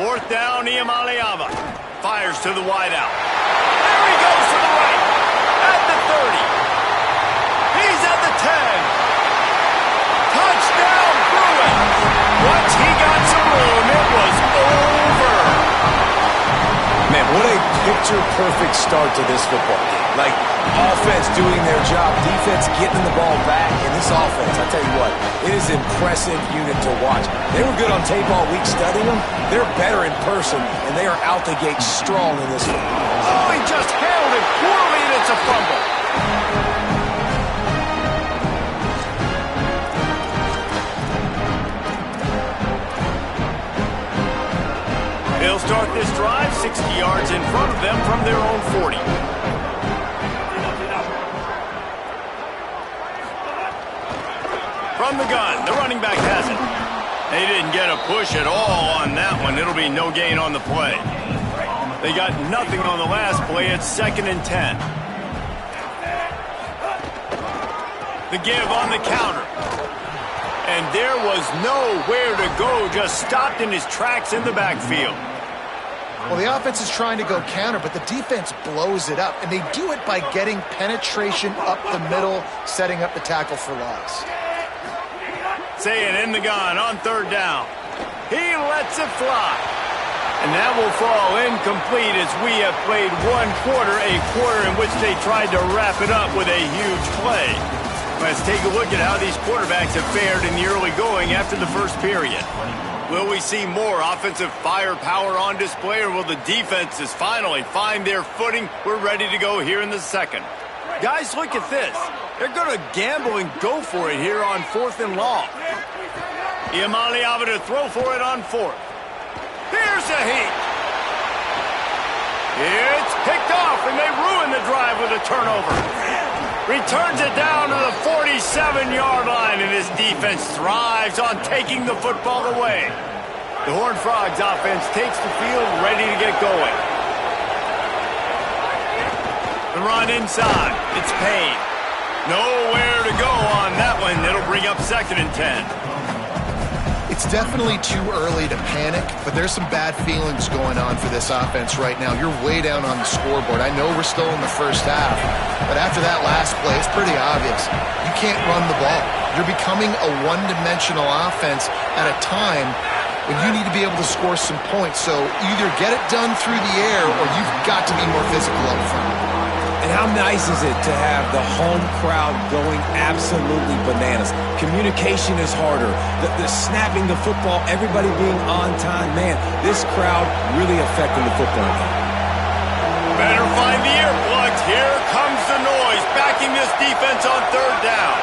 4th down, Iamaleava. Fires to the wideout. There he goes to the right. At the 30. He's at the 10. Touchdown, Bruins. Once he got some room, it was over. Man, what a picture-perfect start to this football game. Like, offense doing their job, defense getting the ball back, and this offense, I tell you what, it is an impressive unit to watch. They were good on tape all week studying them. They're better in person, and they are out the gate strong in this one. Oh, he just held it poorly, and it's a fumble. They'll start this drive 60 yards in front of them from their own 40. From the gun, the running back has it. They didn't get a push at all on that one. It'll be no gain on the play. They got nothing on the last play. It's 2nd and 10. The give on the counter. And there was nowhere to go, just stopped in his tracks in the backfield. Well, the offense is trying to go counter, but the defense blows it up, and they do it by getting penetration up the middle, setting up the tackle for loss. Saying in the gun on 3rd down. He lets it fly. And that will fall incomplete as we have played one quarter, a quarter in which they tried to wrap it up with a huge play. Let's take a look at how these quarterbacks have fared in the early going after the first period. Will we see more offensive firepower on display, or will the defenses finally find their footing? We're ready to go here in the second. Guys, look at this. They're going to gamble and go for it here on 4th and long. Iamaleava to throw for it on 4th. Here's a heat. It's picked off, and they ruin the drive with a turnover. Returns it down to the 47-yard line, and his defense thrives on taking the football away. The Horned Frogs offense takes the field, ready to get going. The run inside. It's Payne. Nowhere to go on that one. It'll bring up 2nd and 10. It's definitely too early to panic, but there's some bad feelings going on for this offense right now. You're way down on the scoreboard. I know we're still in the first half, but after that last play, it's pretty obvious. You can't run the ball. You're becoming a one-dimensional offense at a time when you need to be able to score some points. So either get it done through the air, or you've got to be more physical up front. And how nice is it to have the home crowd going absolutely bananas? Communication is harder. The snapping the football, everybody being on time. Man, this crowd really affecting the football game. Better find the earplugs. Here comes the noise, backing this defense on 3rd down.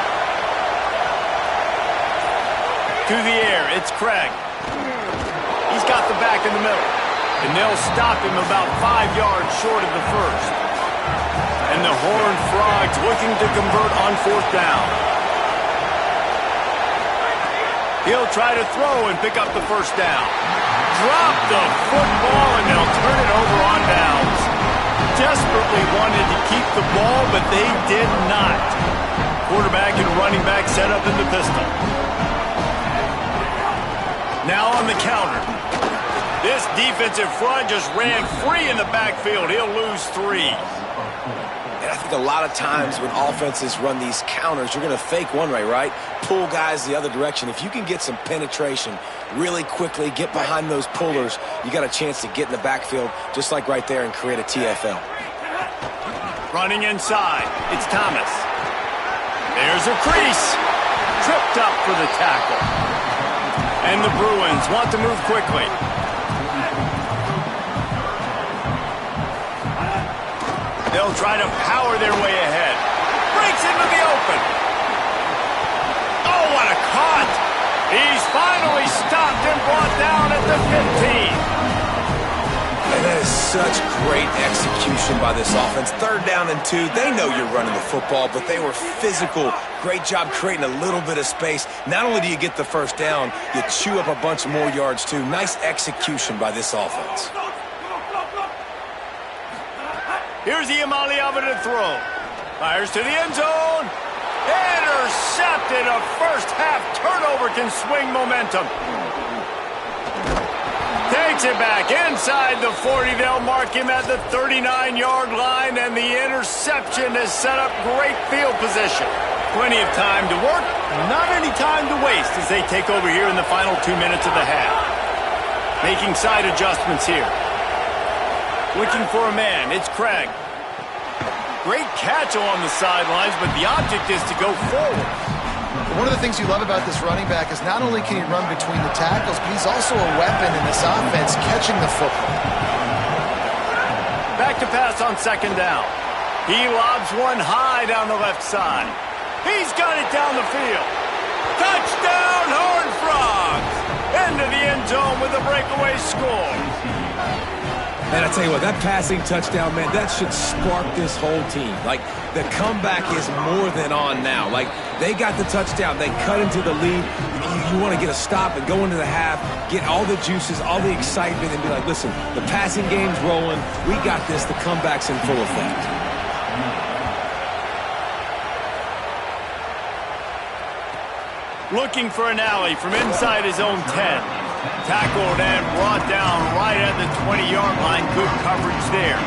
To the air, it's Craig. He's got the back in the middle. And they'll stop him about 5 yards short of the first. And the Horned Frogs looking to convert on 4th down. He'll try to throw and pick up the first down. Drop the football, and they'll turn it over on downs. Desperately wanted to keep the ball, but they did not. Quarterback and running back set up in the pistol. Now on the counter. This defensive front just ran free in the backfield. He'll lose 3. And I think a lot of times when offenses run these counters, you're going to fake one way, right? Pull guys the other direction. If you can get some penetration really quickly, get behind those pullers, you got a chance to get in the backfield just like right there and create a TFL. Running inside, it's Thomas. There's a crease. Tripped up for the tackle. And the Bruins want to move quickly. They'll try to power their way ahead. Breaks into the open. Oh, what a cut. He's finally stopped and brought down at the 15. And that is such great execution by this offense. 3rd down and 2. They know you're running the football, but they were physical. Great job creating a little bit of space. Not only do you get the first down, you chew up a bunch more yards too. Nice execution by this offense. Here's Iamaleava to throw. Fires to the end zone. Intercepted. A first-half turnover can swing momentum. Takes it back inside the 40. They'll mark him at the 39-yard line, and the interception has set up great field position. Plenty of time to work, not any time to waste as they take over here in the final 2 minutes of the half. Making side adjustments here. Looking for a man. It's Craig. Great catch along the sidelines, but the object is to go forward. One of the things you love about this running back is not only can he run between the tackles, but he's also a weapon in this offense catching the football. Back to pass on second down. He lobs one high down the left side. He's got it down the field. Touchdown, Horned Frogs! Into the end zone with a breakaway score. And I tell you what, that passing touchdown, man, that should spark this whole team. Like, the comeback is more than on now. Like, they got the touchdown. They cut into the lead. You want to get a stop and go into the half, get all the juices, all the excitement, and be like, listen, the passing game's rolling. We got this. The comeback's in full effect. Looking for an alley from inside his own 10. Tackled and brought down right at the 20-yard line. Good coverage there.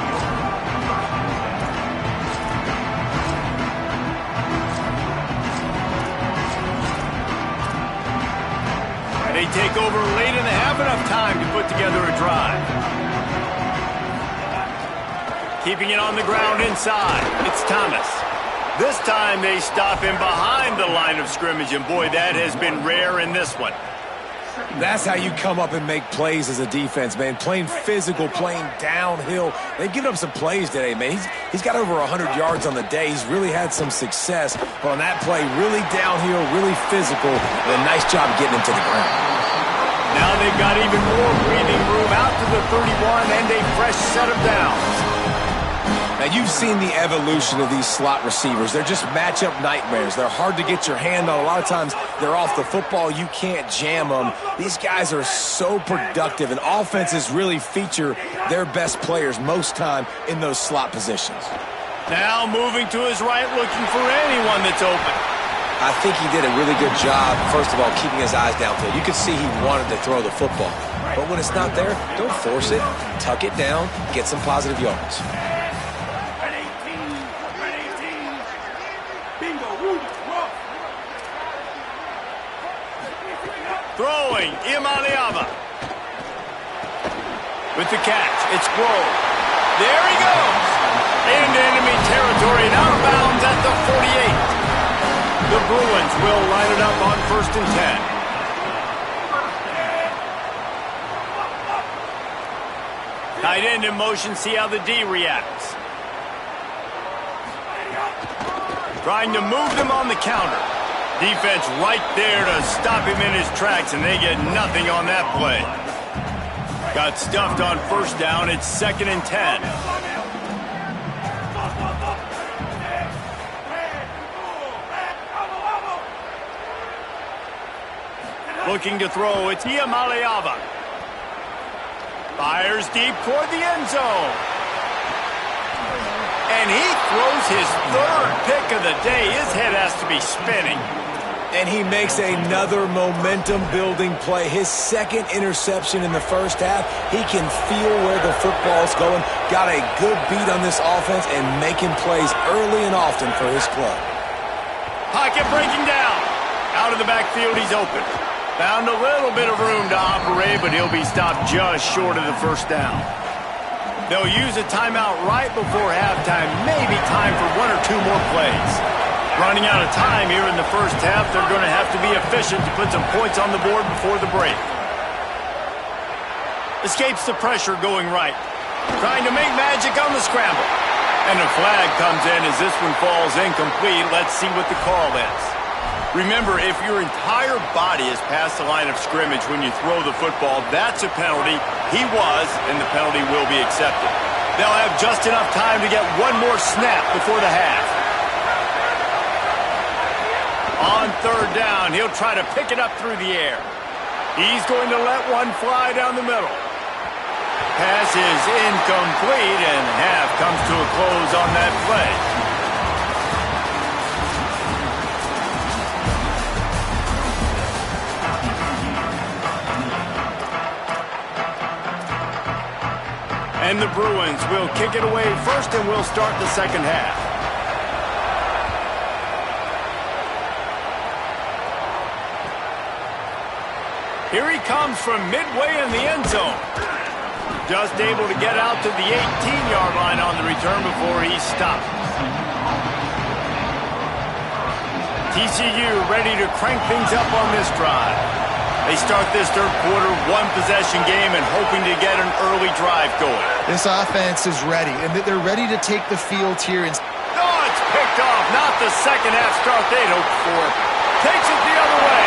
They take over late in the half, enough time to put together a drive. Keeping it on the ground inside. It's Thomas. This time they stop him behind the line of scrimmage, and boy, that has been rare in this one. That's how you come up and make plays as a defense, man. Playing physical, playing downhill. They've given up some plays today, man. He's got over 100 yards on the day. He's really had some success. But on that play, really downhill, really physical, and a nice job getting him to the ground. Now they've got even more breathing room out to the 31 and a fresh set of downs. Now, you've seen the evolution of these slot receivers. They're just matchup nightmares. They're hard to get your hand on. A lot of times, they're off the football. You can't jam them. These guys are so productive, and offenses really feature their best players most time in those slot positions. Now moving to his right, looking for anyone that's open. I think he did a really good job, first of all, keeping his eyes downfield. You could see he wanted to throw the football. But when it's not there, don't force it. Tuck it down. Get some positive yards. Throwing, Imaliava. With the catch, it's Grove. There he goes. Into enemy territory and out of bounds at the 48. The Bruins will line it up on 1st and 10. Tight end in motion, see how the D reacts. Trying to move them on the counter. Defense right there to stop him in his tracks, and they get nothing on that play. Got stuffed on 1st down. It's 2nd and 10. Looking to throw, it's Iamaleava. Fires deep toward the end zone. And he throws his 3rd pick of the day. His head has to be spinning. And he makes another momentum-building play. His 2nd interception in the 1st half. He can feel where the football's going. Got a good beat on this offense and making plays early and often for his club. Pocket breaking down. Out of the backfield, he's open. Found a little bit of room to operate, but he'll be stopped just short of the 1st down. They'll use a timeout right before halftime. Maybe time for 1 or 2 more plays. Running out of time here in the 1st half, they're going to have to be efficient to put some points on the board before the break. Escapes the pressure going right. Trying to make magic on the scramble. And a flag comes in as this one falls incomplete. Let's see what the call is. Remember, if your entire body is past the line of scrimmage when you throw the football, that's a penalty. He was, and the penalty will be accepted. They'll have just enough time to get one more snap before the half. On 3rd down, he'll try to pick it up through the air. He's going to let one fly down the middle. Pass is incomplete, and half comes to a close on that play. And the Bruins will kick it away first, and we'll start the 2nd half. Here he comes from midway in the end zone. Just able to get out to the 18-yard line on the return before he stopped. TCU ready to crank things up on this drive. They start this third quarter one-possession game and hoping to get an early drive going. This offense is ready, and they're ready to take the field here. Oh, it's picked off. Not the second-half start they'd hoped for. Takes it the other way.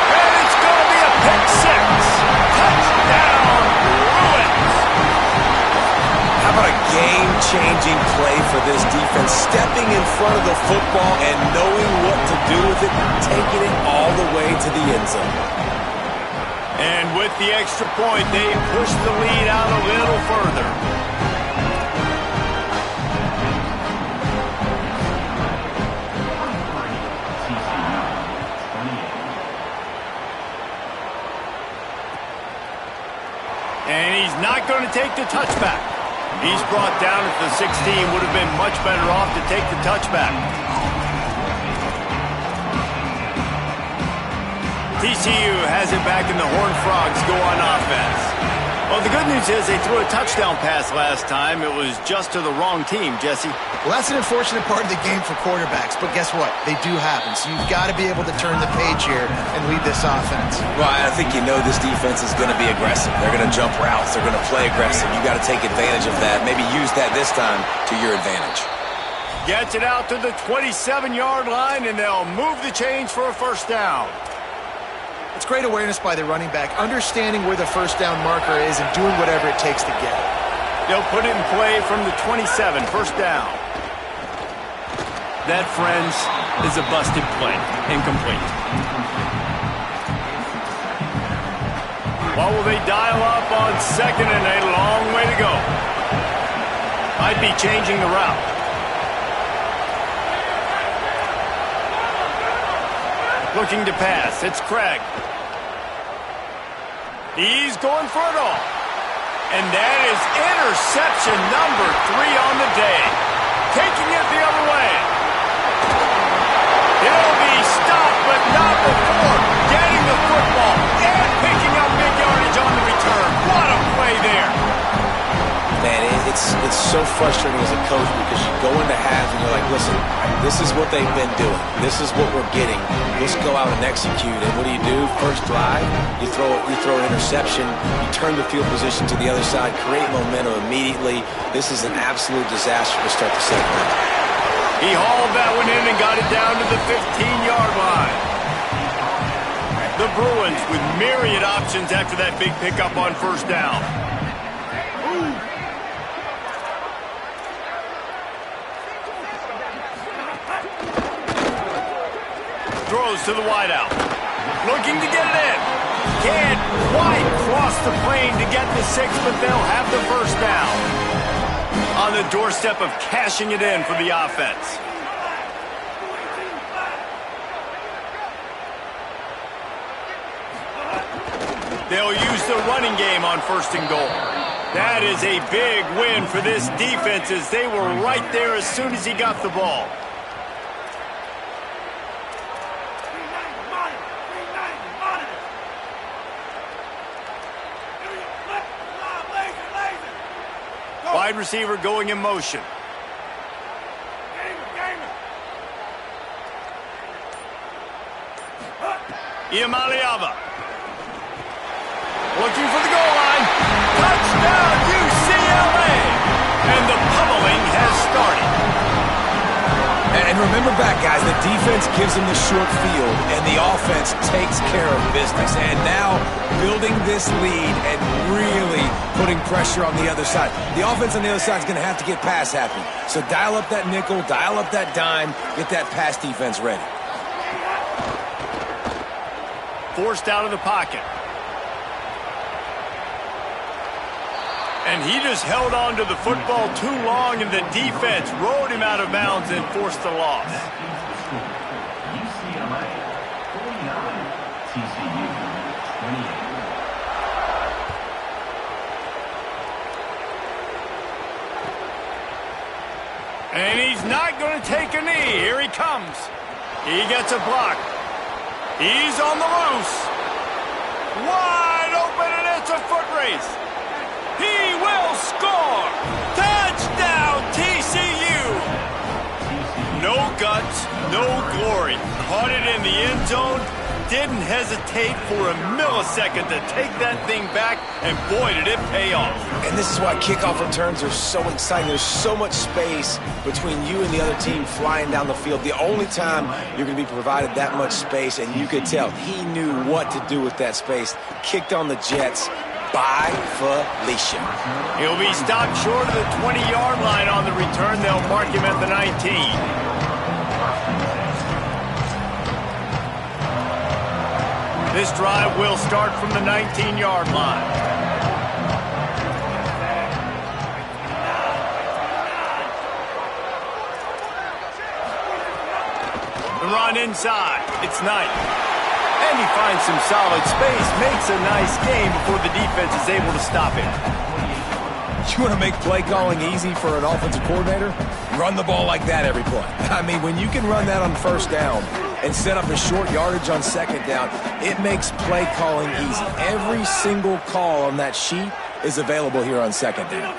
And it's going to be a pick six. Touchdown, Bruins. How about a game-changing play for this defense? Stepping in front of the football and knowing what to do with it, taking it all the way to the end zone. And with the extra point, they push the lead out a little further. And he's not going to take the touchback. He's brought down at the 16. Would have been much better off to take the touchback. TCU has it back in the Horned Frogs go on offense. Well, the good news is they threw a touchdown pass last time. It was just to the wrong team, Jesse. Well, that's an unfortunate part of the game for quarterbacks, but guess what? They do happen, so you've got to be able to turn the page here and lead this offense. Well, I think you know this defense is going to be aggressive. They're going to jump routes. They're going to play aggressive. You got to take advantage of that. Maybe use that this time to your advantage. Gets it out to the 27-yard line, and they'll move the chains for a first down. It's great awareness by the running back, understanding where the first down marker is and doing whatever it takes to get it. They'll put it in play from the 27, first down. That, friends, is a busted play. Incomplete. What will they dial up on second and a long way to go? Might be changing the route. Looking to pass. It's Craig. He's going for it all. And that is interception number 3 on the day. Taking it the other way. It'll be stopped, but not before getting the football and picking up big yardage on the return. What a play there. Man, it's so frustrating as a coach because you go into half and you're like, listen, this is what they've been doing. This is what we're getting. Let's go out and execute. And what do? First drive, you throw an interception, you turn the field position to the other side, create momentum immediately. This is an absolute disaster to start the second half. He hauled that one in and got it down to the 15-yard line. The Bruins with myriad options after that big pickup on first down. Throws to the wideout. Looking to get it in. Can't quite cross the plane to get the 6, but they'll have the first down. On the doorstep of cashing it in for the offense. They'll use the running game on first and goal. That is a big win for this defense as they were right there as soon as he got the ball. Wide receiver going in motion. Iamaleava. Looking for the goal line. Touchdown, UCLA! And the pummeling has started. And remember back, guys, the defense gives them the short field, and the offense takes care of business. And now building this lead and really putting pressure on the other side. The offense on the other side is going to have to get pass happy. So dial up that nickel, dial up that dime, get that pass defense ready. Forced out of the pocket. And he just held on to the football too long, and the defense rode him out of bounds and forced the loss. UCLA 49, TCU 28. And he's not going to take a knee. Here he comes. He gets a block. He's on the loose. Wide open, and it's a foot race. He will score! Touchdown, TCU! No guts, no glory. Caught it in the end zone. Didn't hesitate for a millisecond to take that thing back, and boy, did it pay off. And this is why kickoff returns are so exciting. There's so much space between you and the other team flying down the field. The only time you're going to be provided that much space, and you could tell he knew what to do with that space. Kicked on the Jets by Felicia. He'll be stopped short of the 20-yard line on the return. They'll mark him at the 19. This drive will start from the 19-yard line. The run inside. It's Knight. And he finds some solid space, makes a nice game before the defense is able to stop him. You want to make play calling easy for an offensive coordinator? Run the ball like that every play. I mean, when you can run that on first down and set up a short yardage on second down, it makes play calling easy. Every single call on that sheet is available here on second down.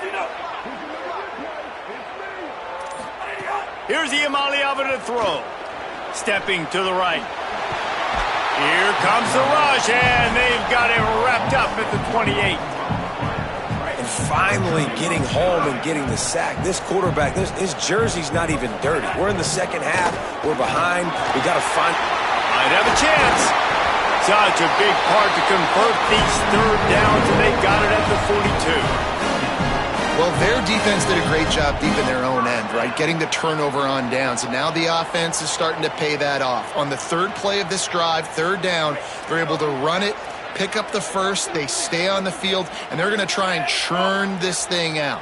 Here's Iamaleava to throw. Stepping to the right. Here comes the rush, and they've got it wrapped up at the 28. And finally getting home and getting the sack. This quarterback, his jersey's not even dirty. We're in the second half. We're behind. We got to find... Might have a chance. Such a big part to convert these third downs, and they got it at the 42. Well, their defense did a great job deep in their own end, right? Getting the turnover on downs. And now the offense is starting to pay that off. On the third play of this drive, third down, they're able to run it, pick up the first, they stay on the field, and they're going to try and churn this thing out.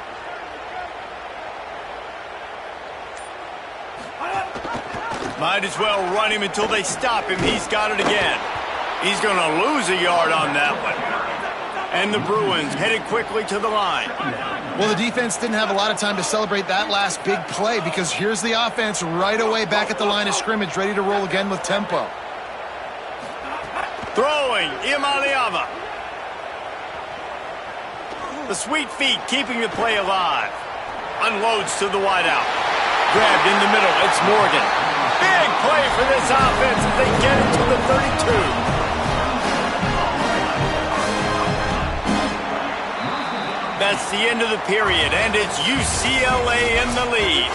Might as well run him until they stop him. He's got it again. He's going to lose a yard on that one. And the Bruins headed quickly to the line. Well, the defense didn't have a lot of time to celebrate that last big play because here's the offense right away back at the line of scrimmage, ready to roll again with tempo. Throwing, Iamaleava. The sweet feet keeping the play alive. Unloads to the wideout. Grabbed in the middle, it's Morgan. Big play for this offense as they get it to the 32. That's the end of the period, and it's UCLA in the lead.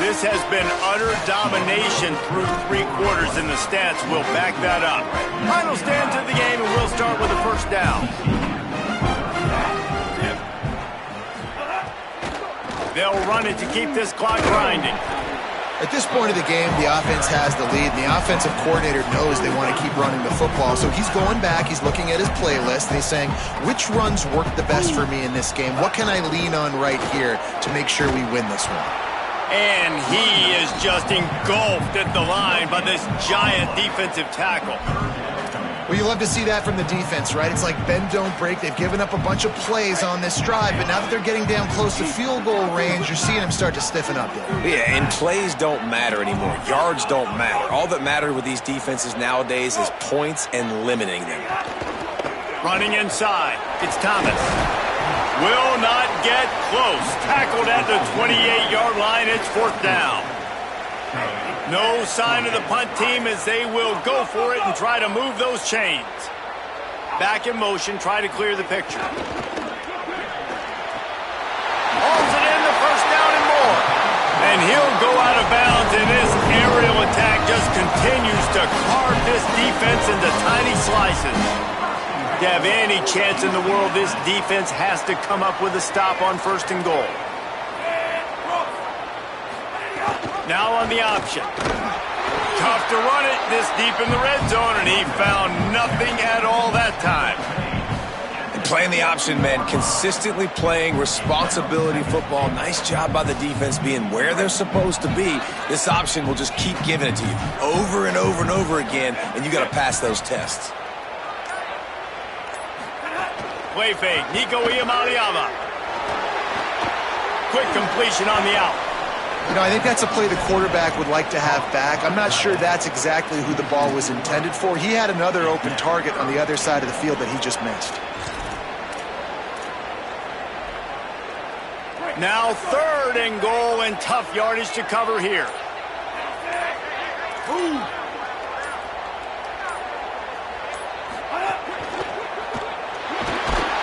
This has been utter domination through 3 quarters, and the stats will back that up. Final stands of the game, and we'll start with the first down. They'll run it to keep this clock grinding. At this point of the game, the offense has the lead, and the offensive coordinator knows they want to keep running the football. So he's going back, he's looking at his playlist, and he's saying, which runs work the best for me in this game? What can I lean on right here to make sure we win this one? And he is just engulfed at the line by this giant defensive tackle. Well, you love to see that from the defense, right? It's like bend, don't break. They've given up a bunch of plays on this drive, but now that they're getting down close to field goal range, you're seeing them start to stiffen up there. Yeah, and plays don't matter anymore. Yards don't matter. All that matters with these defenses nowadays is points and limiting them. Running inside, it's Thomas. Will not get close. Tackled at the 28-yard line. It's 4th down. No sign of the punt team as they will go for it and try to move those chains. Back in motion, try to clear the picture. Holds it in, the first down and more. And he'll go out of bounds, and this aerial attack just continues to carve this defense into tiny slices. To have any chance in the world, this defense has to come up with a stop on 1st and goal. Now on the option. Tough to run it this deep in the red zone, and he found nothing at all that time. And playing the option, man, consistently playing responsibility football. Nice job by the defense being where they're supposed to be. This option will just keep giving it to you over and over and over again, and you got to pass those tests. Play fake, Nico Iamaleava. Quick completion on the out. You know, I think that's a play the quarterback would like to have back. I'm not sure that's exactly who the ball was intended for. He had another open target on the other side of the field that he just missed. Now 3rd and goal and tough yardage to cover here.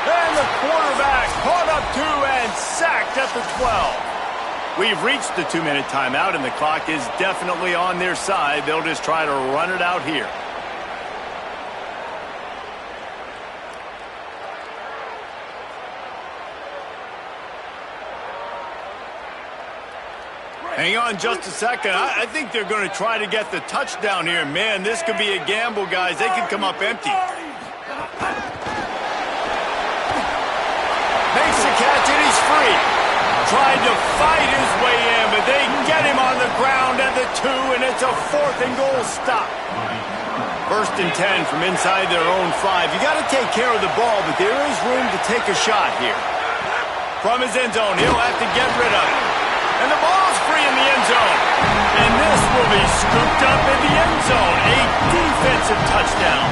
And the quarterback caught up to and sacked at the 12. We've reached the 2-minute timeout, and the clock is definitely on their side. They'll just try to run it out here. Hang on just a second. I think they're going to try to get the touchdown here. Man, this could be a gamble, guys. They could come up empty. Makes the catch, and he's free. Tried to fight his way in, but they get him on the ground at the 2, and it's a 4th and goal stop. 1st and 10 from inside their own 5. You got to take care of the ball, but there is room to take a shot here. From his end zone, he'll have to get rid of it. And the ball's free in the end zone. And this will be scooped up in the end zone. A defensive touchdown.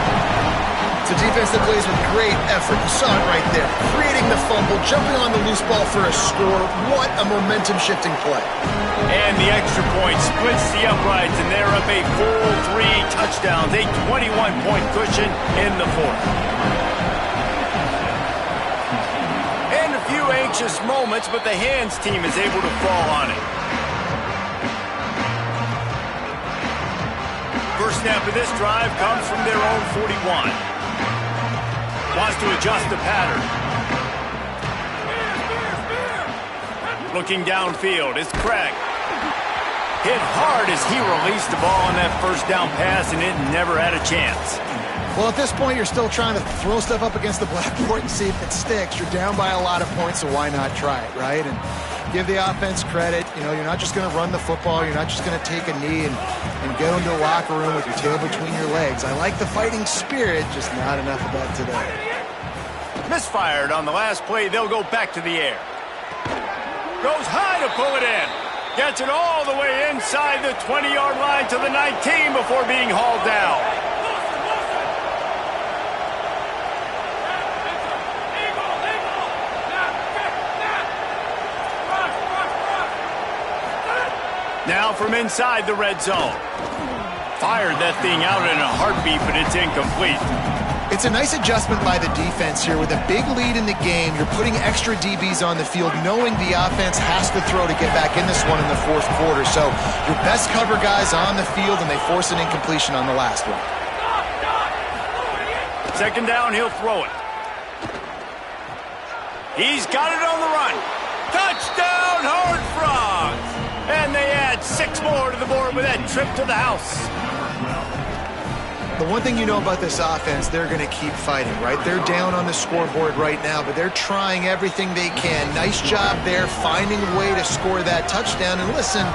It's a defense that plays with great effort. You saw it right there. Creating the fumble, jumping on the loose ball for a score. What a momentum-shifting play. And the extra point splits the uprights, and they're up a full 3 touchdowns. A 21-point cushion in the 4th. And a few anxious moments, but the hands team is able to fall on it. First snap of this drive comes from their own 41. Wants to adjust the pattern. Looking downfield, it's Craig. Hit hard as he released the ball on that first down pass, and it never had a chance. Well, at this point, you're still trying to throw stuff up against the blackboard and see if it sticks. You're down by a lot of points, so why not try it, right? And give the offense credit. You know, you're not just going to run the football. You're not just going to take a knee and go into the locker room with your tail between your legs. I like the fighting spirit, just not enough of that today. Misfired on the last play. They'll go back to the air. Goes high to pull it in. Gets it all the way inside the 20-yard line to the 19 before being hauled down. Now from inside the red zone. Fired that thing out in a heartbeat, but it's incomplete. It's a nice adjustment by the defense here. With a big lead in the game, you're putting extra DBs on the field, knowing the offense has to throw to get back in this one in the 4th quarter. So your best cover guys on the field, and they force an incompletion on the last one. 2nd down, he'll throw it. He's got it on the run. Touchdown, Horned Frogs! And they add 6 more to the board with that trip to the house. The one thing you know about this offense, they're going to keep fighting, right? They're down on the scoreboard right now, but they're trying everything they can. Nice job there, finding a way to score that touchdown. And listen,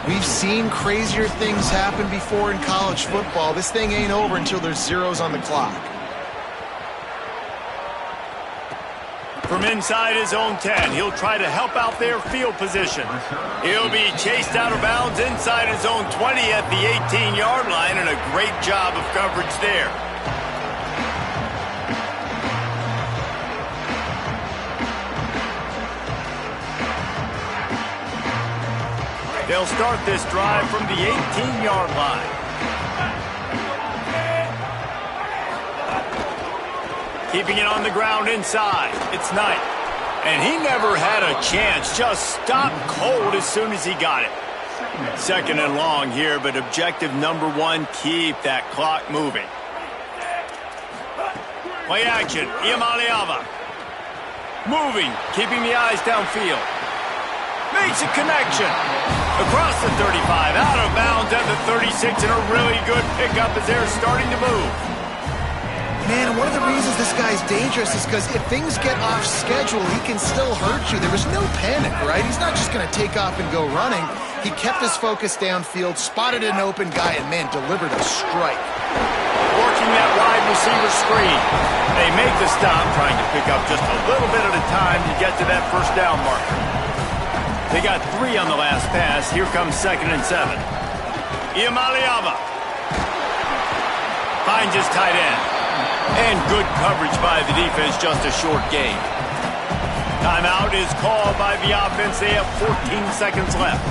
we've seen crazier things happen before in college football. This thing ain't over until there's zeros on the clock. From inside his own 10, he'll try to help out their field position. He'll be chased out of bounds inside his own 20 at the 18-yard line, and a great job of coverage there. They'll start this drive from the 18-yard line. Keeping it on the ground inside. It's Knight. And he never had a chance. Just stopped cold as soon as he got it. 2nd and long here, but objective number 1, keep that clock moving. Play action. Iamaleava. Moving, keeping the eyes downfield. Makes a connection. Across the 35, out of bounds at the 36, and a really good pickup as they're starting to move. Man, one of the reasons this guy's dangerous is because if things get off schedule, he can still hurt you. There was no panic, right? He's not just going to take off and go running. He kept his focus downfield, spotted an open guy, and, man, delivered a strike. Working that wide receiver screen. They make the stop, trying to pick up just a little bit at a time to get to that 1st down marker. They got 3 on the last pass. Here comes 2nd and 7. Iamaleava finds his tight end. And good coverage by the defense, just a short gain. Timeout is called by the offense. They have 14 seconds left.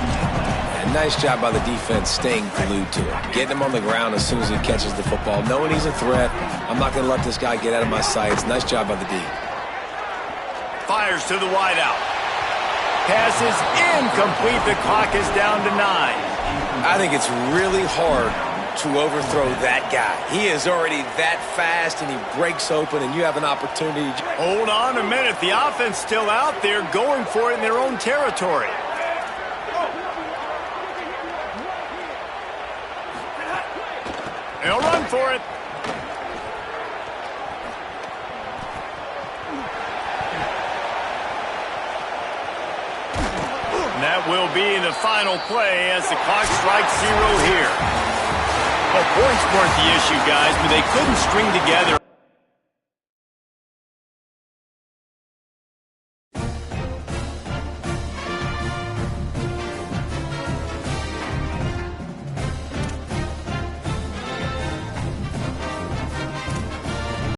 And nice job by the defense staying glued to it. Getting him on the ground as soon as he catches the football. Knowing he's a threat. I'm not going to let this guy get out of my sights. Nice job by the D. Fires to the wideout. Pass is incomplete. The clock is down to 9. I think it's really hard to overthrow that guy. He is already that fast, and he breaks open, and you have an opportunity. Hold on a minute. The offense still out there going for it in their own territory. They'll run for it. And that will be the final play as the clock strikes 0 here. Well, points weren't the issue, guys, but they couldn't string together